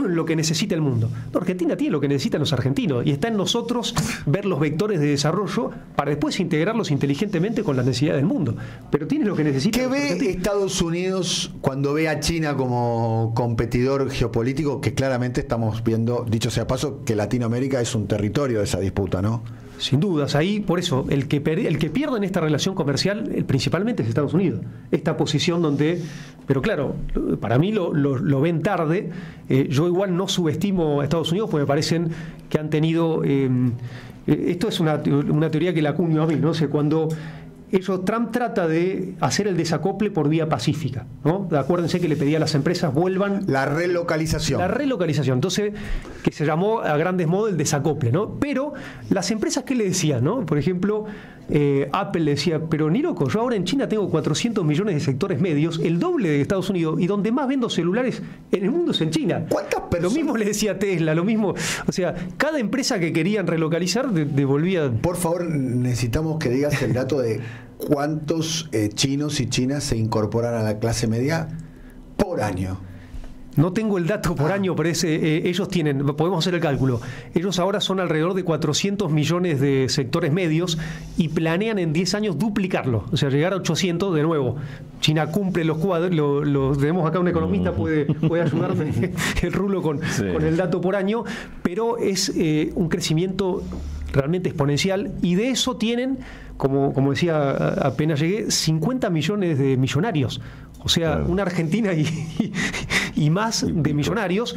lo que necesita el mundo. No, Argentina tiene lo que necesitan los argentinos y está en nosotros ver los vectores de desarrollo para después integrarlos inteligentemente con las necesidades del mundo. Pero tiene lo que necesita. ¿Qué ve Estados Unidos cuando ve a China como competidor geopolítico? Que claramente estamos viendo, dicho sea paso, que Latinoamérica es un territorio de esa disputa, ¿no? Sin dudas, ahí por eso el que pierde en esta relación comercial principalmente es Estados Unidos. Esta posición donde, pero claro, para mí lo ven tarde. Yo igual no subestimo a Estados Unidos porque me parecen que han tenido esto es una teoría que la acuño a mí, ¿no? O sea, cuando Trump trata de hacer el desacople por vía pacífica, ¿no? Acuérdense que le pedía a las empresas vuelvan... La relocalización. La relocalización. Entonces, que se llamó a grandes modos el desacople, ¿no? Pero las empresas, ¿qué le decían, no? Por ejemplo, Apple le decía, pero ni loco, yo ahora en China tengo 400 millones de sectores medios, el doble de Estados Unidos, y donde más vendo celulares en el mundo es en China. ¿Cuántas personas? Lo mismo le decía Tesla, lo mismo... O sea, cada empresa que querían relocalizar devolvía... Por favor, necesitamos que digas el dato de cuántos chinos y chinas se incorporan a la clase media por año. No tengo el dato por año, pero ellos tienen, podemos hacer el cálculo, ellos ahora son alrededor de 400 millones de sectores medios y planean en 10 años duplicarlo, o sea, llegar a 800 de nuevo. China cumple los cuadros, tenemos acá un economista, puede ayudarme el Rulo con el dato por año, pero es un crecimiento realmente exponencial y de eso tienen, como decía apenas llegué, 50 millones de millonarios. O sea, claro, una Argentina y más de millonarios.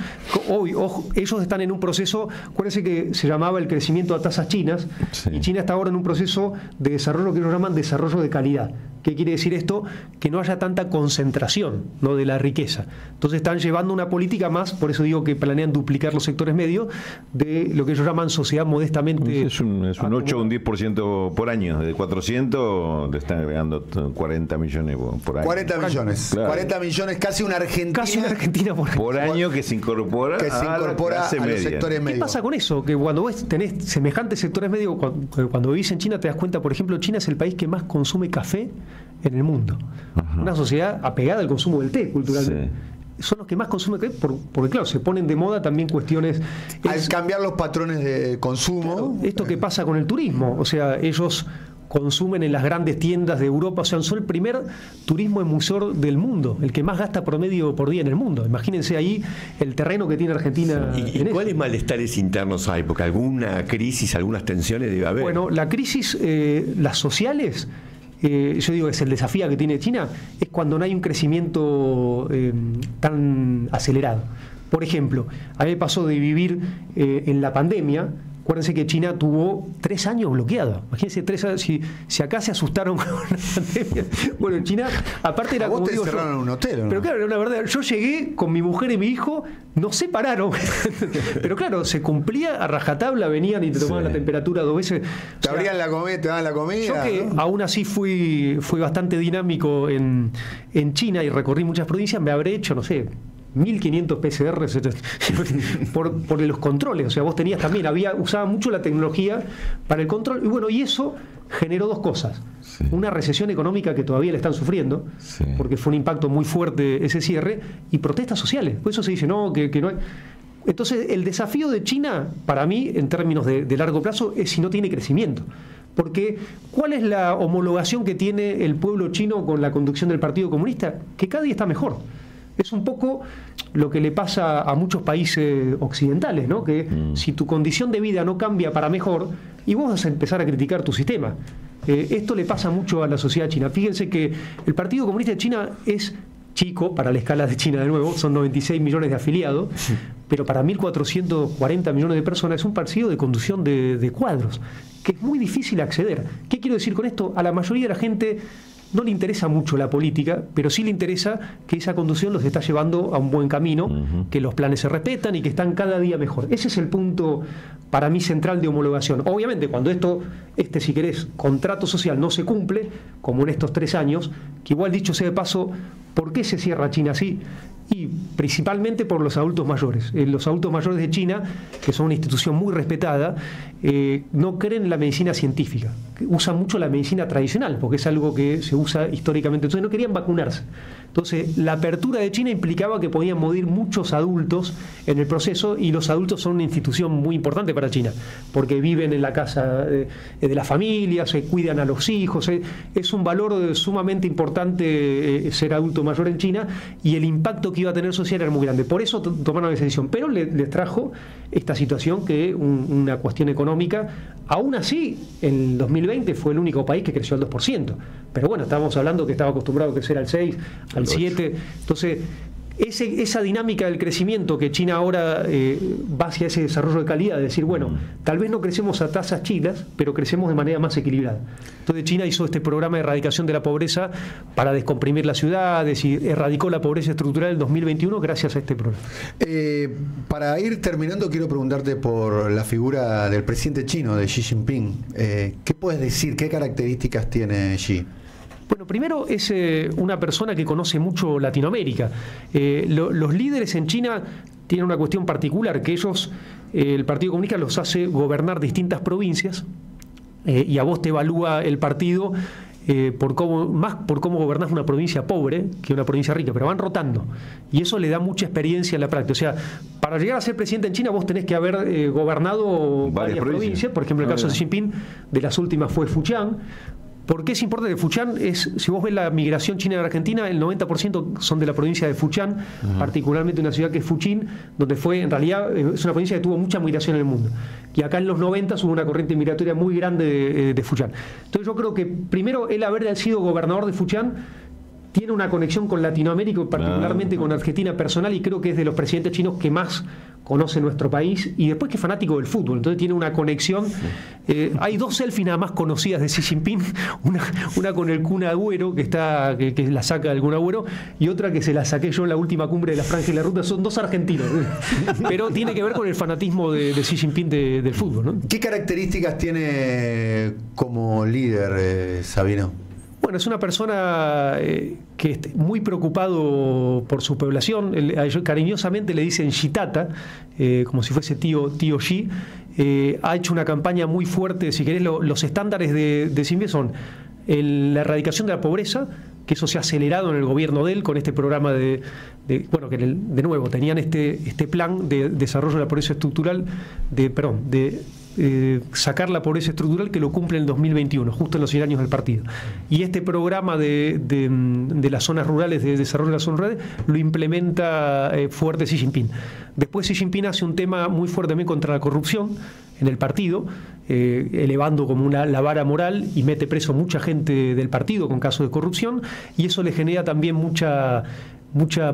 Hoy, ellos están en un proceso, acuérdense que se llamaba el crecimiento a tasas chinas, sí, y China está ahora en un proceso de desarrollo que ellos llaman desarrollo de calidad. ¿Qué quiere decir esto? Que no haya tanta concentración, ¿no?, de la riqueza. Entonces están llevando una política más, por eso digo que planean duplicar los sectores medios, de lo que ellos llaman sociedad modestamente... Es un 8 o un 10% por año. De 400 le están agregando 40 millones por año. 40 millones. Claro. 40 millones, casi una Argentina. Casi una Argentina por año que se incorpora a los sectores medios. ¿Qué pasa con eso? Que cuando vos tenés semejantes sectores medios, cuando vivís en China te das cuenta, por ejemplo, China es el país que más consume café en el mundo. Ajá. Una sociedad apegada al consumo del té, culturalmente. Sí. Son los que más consumen té porque, claro, se ponen de moda también cuestiones... Al cambiar los patrones de consumo... Claro, esto que pasa con el turismo. O sea, ellos consumen en las grandes tiendas de Europa. O sea, son el primer turismo emisor del mundo, el que más gasta promedio por día en el mundo. Imagínense ahí el terreno que tiene Argentina. ¿Y cuáles malestares internos hay? Porque alguna crisis, algunas tensiones debe haber. Bueno, la crisis, las sociales... yo digo que es el desafío que tiene China, es cuando no hay un crecimiento tan acelerado. Por ejemplo, a mí me pasó de vivir en la pandemia. Acuérdense que China tuvo 3 años bloqueado. Imagínense 3 años. Si acá se asustaron con la pandemia. Bueno, en China, aparte era como digo te cerraron un hotel, ¿no? Pero claro, era una verdad. Yo llegué con mi mujer y mi hijo, nos separaron. Pero claro, se cumplía a rajatabla, venían y te tomaban la temperatura 2 veces. Te abrían la comida, te daban la comida. Yo que aún así fui bastante dinámico en China y recorrí muchas provincias, me habré hecho, no sé, 1.500 PCR por los controles. O sea, vos tenías también, usaba mucho la tecnología para el control. Y bueno, y eso generó 2 cosas. Sí. Una recesión económica que todavía le están sufriendo, sí, porque fue un impacto muy fuerte ese cierre, y protestas sociales. Por eso se dice, no, que no hay... Entonces, el desafío de China, para mí, en términos de largo plazo, es si no tiene crecimiento. Porque, ¿cuál es la homologación que tiene el pueblo chino con la conducción del Partido Comunista? Que cada día está mejor. Es un poco lo que le pasa a muchos países occidentales, ¿no? Que si tu condición de vida no cambia para mejor, y vos vas a empezar a criticar tu sistema. Esto le pasa mucho a la sociedad china. Fíjense que el Partido Comunista de China es chico para la escala de China, de nuevo, son 96 millones de afiliados, pero para 1.440 millones de personas es un partido de conducción de cuadros, que es muy difícil acceder. ¿Qué quiero decir con esto? A la mayoría de la gente no le interesa mucho la política, pero sí le interesa que esa conducción los está llevando a un buen camino, que los planes se respetan y que están cada día mejor. Ese es el punto para mí central de homologación. Obviamente, cuando si querés, contrato social no se cumple, como en estos 3 años, que igual dicho sea de paso, ¿por qué se cierra China así? Y principalmente por los adultos mayores. Los adultos mayores de China, que son una institución muy respetada, no creen en la medicina científica. Usan mucho la medicina tradicional, porque es algo que se usa históricamente. Entonces no querían vacunarse. Entonces la apertura de China implicaba que podían morir muchos adultos en el proceso, y los adultos son una institución muy importante para China, porque viven en la casa de la familia, se cuidan a los hijos. Es un valor sumamente importante ser adulto mayor en China, y el impacto que iba a tener social era muy grande. Por eso tomaron esa decisión, pero les trajo esta situación, que una cuestión económica. Aún así, en 2020 fue el único país que creció al 2%, pero bueno, estábamos hablando que estaba acostumbrado a crecer al 6, al 7, entonces esa dinámica del crecimiento que China ahora va hacia ese desarrollo de calidad, de decir, bueno, tal vez no crecemos a tasas chinas, pero crecemos de manera más equilibrada. Entonces China hizo este programa de erradicación de la pobreza para descomprimir las ciudades, y erradicó la pobreza estructural en 2021 gracias a este programa. Para ir terminando, quiero preguntarte por la figura del presidente chino, de Xi Jinping. ¿Qué puedes decir? ¿Qué características tiene Xi? Bueno, primero es una persona que conoce mucho Latinoamérica. Los líderes en China tienen una cuestión particular, que ellos, el Partido Comunista los hace gobernar distintas provincias, y a vos te evalúa el partido por cómo gobernás una provincia pobre que una provincia rica, pero van rotando, y eso le da mucha experiencia en la práctica. O sea, para llegar a ser presidente en China vos tenés que haber gobernado varias provincias. Por ejemplo, el caso de Xi Jinping, de las últimas fue Fujian. ¿Por qué es importante? Fujian si vos ves la migración china en Argentina, el 90% son de la provincia de Fujian, particularmente una ciudad que es Fujian, donde en realidad es una provincia que tuvo mucha migración en el mundo. Y acá en los 90 hubo una corriente migratoria muy grande de Fujian. Entonces yo creo que primero el haber sido gobernador de Fujian tiene una conexión con Latinoamérica, particularmente con Argentina personal, y creo que es de los presidentes chinos que más conoce nuestro país, y después que es fanático del fútbol, entonces tiene una conexión. Hay 2 selfies nada más conocidas de Xi Jinping, una con el Kun Agüero, que la saca el Kun Agüero, y otra que se la saqué yo en la última cumbre de la Franja y la Ruta. Son 2 argentinos, pero tiene que ver con el fanatismo de Xi Jinping del fútbol, ¿no? ¿Qué características tiene como líder, Sabino? Bueno, es una persona que es muy preocupado por su población. Ellos cariñosamente le dicen Xitata, como si fuese tío Xi. Ha hecho una campaña muy fuerte. Si querés, los estándares de Xi Jinping son la erradicación de la pobreza, que eso se ha acelerado en el gobierno de él con este programa que de nuevo tenían este plan de desarrollo de la pobreza estructural, sacar la pobreza estructural, que lo cumple en el 2021, justo en los 100 años del partido. Y este programa de las zonas rurales, de desarrollo de las zonas rurales, lo implementa fuerte Xi Jinping. Después Xi Jinping hace un tema muy fuerte también contra la corrupción en el partido, elevando como la vara moral, y mete preso mucha gente del partido con casos de corrupción, y eso le genera también mucha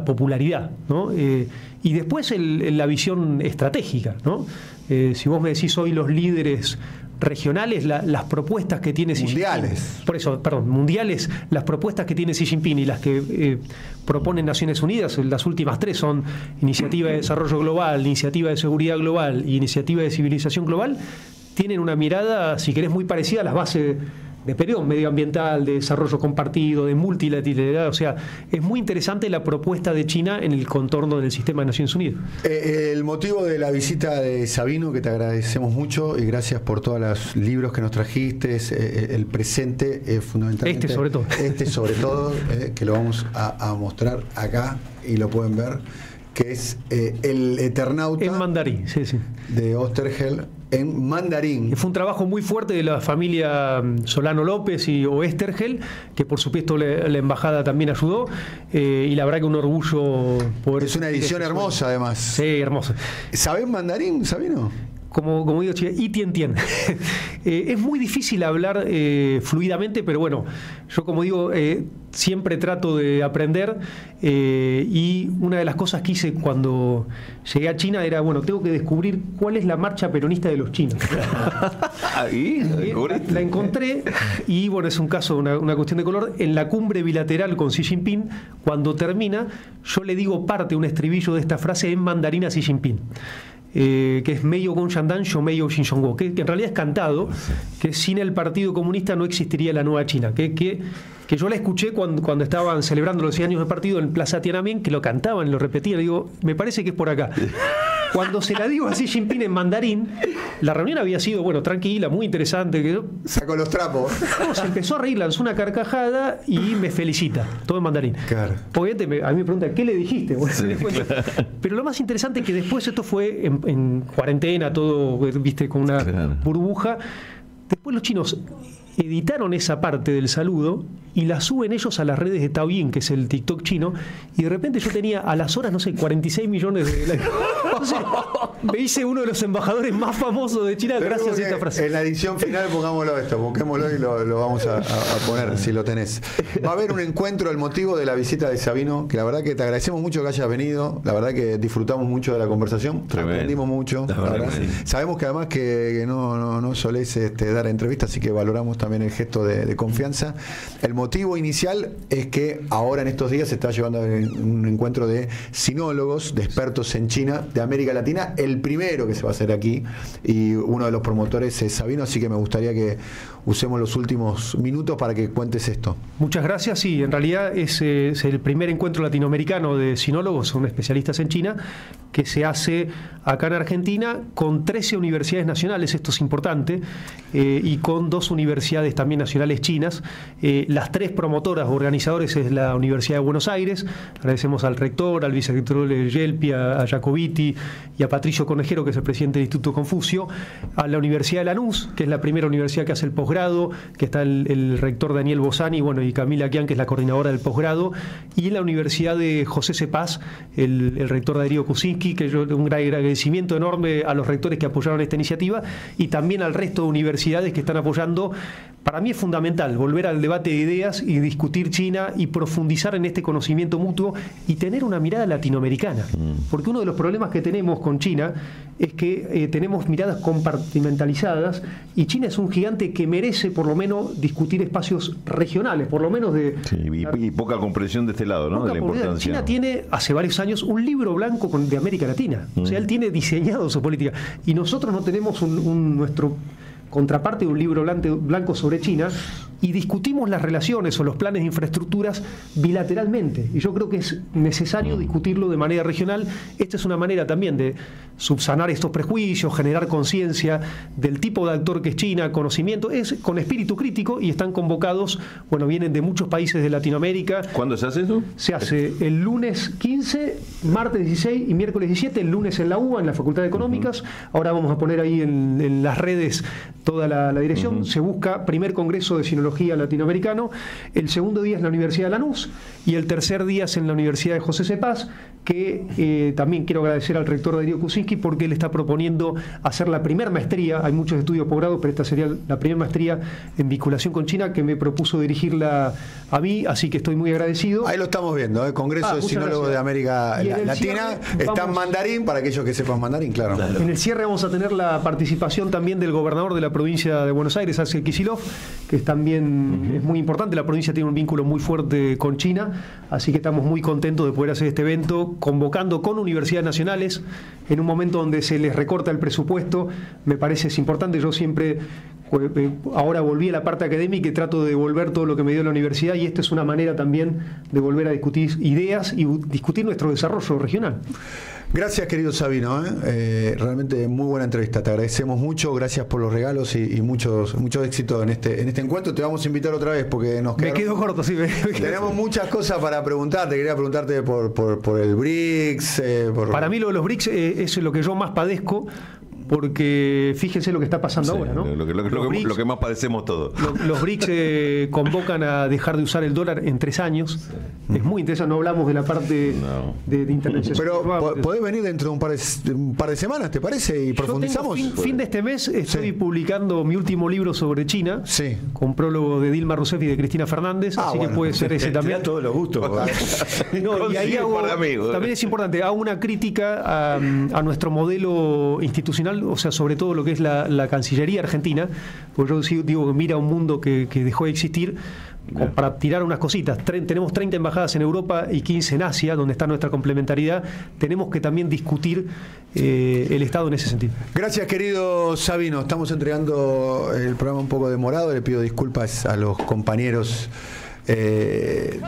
popularidad, ¿no? Y después la visión estratégica, ¿no? Si vos me decís hoy los líderes regionales, las propuestas que tiene Xi Jinping, mundiales, las propuestas que tiene Xi Jinping y las que proponen Naciones Unidas, las últimas 3 son Iniciativa de Desarrollo Global, Iniciativa de Seguridad Global y Iniciativa de Civilización Global, tienen una mirada, si querés, muy parecida a las bases de periodo medioambiental, de desarrollo compartido, de multilateralidad. O sea, es muy interesante la propuesta de China en el contorno del sistema de Naciones Unidas. El motivo de la visita de Sabino, que te agradecemos mucho, y gracias por todos los libros que nos trajiste, el presente, fundamentalmente. Este sobre todo, que lo vamos a mostrar acá y lo pueden ver, que es El Eternauta. En mandarín, sí. De Oesterheld, en mandarín. Fue un trabajo muy fuerte de la familia Solano López y Oesterheld, que por supuesto la embajada también ayudó, y la verdad que un orgullo poder... Es una edición hermosa, además. Sí, hermosa. ¿Sabés mandarín, Sabino? como digo, y tien. Es muy difícil hablar fluidamente, pero bueno, yo como digo, siempre trato de aprender y una de las cosas que hice cuando llegué a China era, bueno, tengo que descubrir cuál es la marcha peronista de los chinos. La encontré y bueno, es un caso, una cuestión de color. En la cumbre bilateral con Xi Jinping, cuando termina, yo le digo un estribillo de esta frase en mandarín a Xi Jinping. Que es Meiyo Gong Shandan, Shomeyo Xinshongguo, que en realidad es cantado, que sin el Partido Comunista no existiría la nueva China, que yo la escuché cuando estaban celebrando los 100 años del partido en Plaza Tiananmen, que lo cantaban, lo repetían, y digo, me parece que es por acá. Cuando se la digo a Xi Jinping en mandarín, la reunión había sido, bueno, tranquila, muy interesante. Sacó los trapos. Se empezó a reír, lanzó una carcajada y me felicita, todo en mandarín. Claro. Obviamente a mí me pregunta, ¿qué le dijiste? Bueno, sí, claro. Pero lo más interesante es que después esto fue en cuarentena, todo, viste, con una burbuja. Después los chinos editaron esa parte del saludo y la suben ellos a las redes de Taobin, que es el TikTok chino, y de repente yo tenía a las horas, no sé, 46 millones de likes. Entonces, me hice uno de los embajadores más famosos de China gracias a esta frase. En la edición final busquémoslo y lo vamos a poner, si lo tenés. Va a haber un encuentro, el motivo de la visita de Sabino, que la verdad que te agradecemos mucho que hayas venido, la verdad que disfrutamos mucho de la conversación, aprendimos mucho, la verdad. Sí. Sabemos que además que no solés dar entrevistas, así que valoramos también el gesto de confianza. El motivo inicial es que ahora en estos días se está llevando un encuentro de sinólogos, de expertos en China, de América Latina, el primero que se va a hacer aquí, y uno de los promotores es Sabino, así que me gustaría que usemos los últimos minutos para que cuentes esto. Muchas gracias. Sí, en realidad es el primer encuentro latinoamericano de sinólogos, son especialistas en China, que se hace acá en Argentina con 13 universidades nacionales, esto es importante, y con 2 universidades también nacionales chinas. Las 3 promotoras o organizadores es la Universidad de Buenos Aires. Agradecemos al rector, al vicerrector Yelpi, a Jacobiti y a Patricio Conejero, que es el presidente del Instituto Confucio, a la Universidad de Lanús, que es la primera universidad que hace el posgrado, que está el rector Daniel Bosani, bueno, y Camila Kian, que es la coordinadora del posgrado, y en la Universidad de José C. Paz, el rector Darío Kuczynski, que yo un gran agradecimiento enorme a los rectores que apoyaron esta iniciativa y también al resto de universidades que están apoyando. Para mí es fundamental volver al debate de ideas y discutir China y profundizar en este conocimiento mutuo y tener una mirada latinoamericana. Porque uno de los problemas que tenemos con China es que tenemos miradas compartimentalizadas y China es un gigante que merece por lo menos discutir espacios regionales, por lo menos de... Sí, y poca comprensión de este lado, ¿no? De la importancia. China tiene hace varios años un libro blanco de América Latina. O sea, él tiene diseñado su política. Y nosotros no tenemos nuestro contraparte de un libro blanco sobre China y discutimos las relaciones o los planes de infraestructuras bilateralmente. Y yo creo que es necesario discutirlo de manera regional. Esta es una manera también de subsanar estos prejuicios, generar conciencia del tipo de actor que es China, conocimiento, es con espíritu crítico y están convocados, bueno, vienen de muchos países de Latinoamérica. ¿Cuándo se hace eso? Se hace el lunes 15, martes 16 y miércoles 17, el lunes en la UBA, en la Facultad de Económicas. Ahora vamos a poner ahí en las redes toda la dirección. Se busca primer congreso de sinología latinoamericano, el segundo día es en la Universidad de Lanús y el tercer día es en la Universidad de José C. Paz, que también quiero agradecer al rector Darío Kuczynski porque él está proponiendo hacer la primera maestría. Hay muchos estudios posgrados, pero esta sería la primera maestría en vinculación con China que me propuso dirigirla a mí, así que estoy muy agradecido. Ahí lo estamos viendo, el Congreso de Sinólogos de América Latina está en mandarín, para aquellos que sepan mandarín, claro. En el cierre vamos a tener la participación también del gobernador de la provincia de Buenos Aires, Axel Kicillof, que es también es muy importante. La provincia tiene un vínculo muy fuerte con China, así que estamos muy contentos de poder hacer este evento, convocando con universidades nacionales en un momento donde se les recorta el presupuesto. Me parece es importante. Yo siempre, ahora volví a la parte académica y trato de devolver todo lo que me dio la universidad, y esta es una manera también de volver a discutir ideas y discutir nuestro desarrollo regional. Gracias, querido Sabino, realmente muy buena entrevista, te agradecemos mucho, gracias por los regalos y mucho éxito en este encuentro. Te vamos a invitar otra vez porque me quedo corto, sí. Tenemos muchas cosas para preguntarte. Quería preguntarte por el BRICS. Para mí lo de los BRICS es lo que yo más padezco, porque fíjense lo que está pasando ahora, ¿no? Lo que más padecemos todos. Los BRICS convocan a dejar de usar el dólar en 3 años. Es muy interesante, no hablamos de la parte de internacionalización. Pero podés venir dentro de un par de semanas, ¿te parece? Y profundizamos. Fin de este mes estoy publicando mi último libro sobre China, con prólogo de Dilma Rousseff y de Cristina Fernández, así que puede ser ese también. Te da todos los gustos. No, y ahí también es importante, hago una crítica a nuestro modelo institucional, o sea, sobre todo lo que es la Cancillería argentina, porque yo digo que mira un mundo que dejó de existir. Para tirar unas cositas, tenemos 30 embajadas en Europa y 15 en Asia, donde está nuestra complementariedad. Tenemos que también discutir el Estado en ese sentido. Gracias, querido Sabino. Estamos entregando el programa un poco demorado. Le pido disculpas a los compañeros de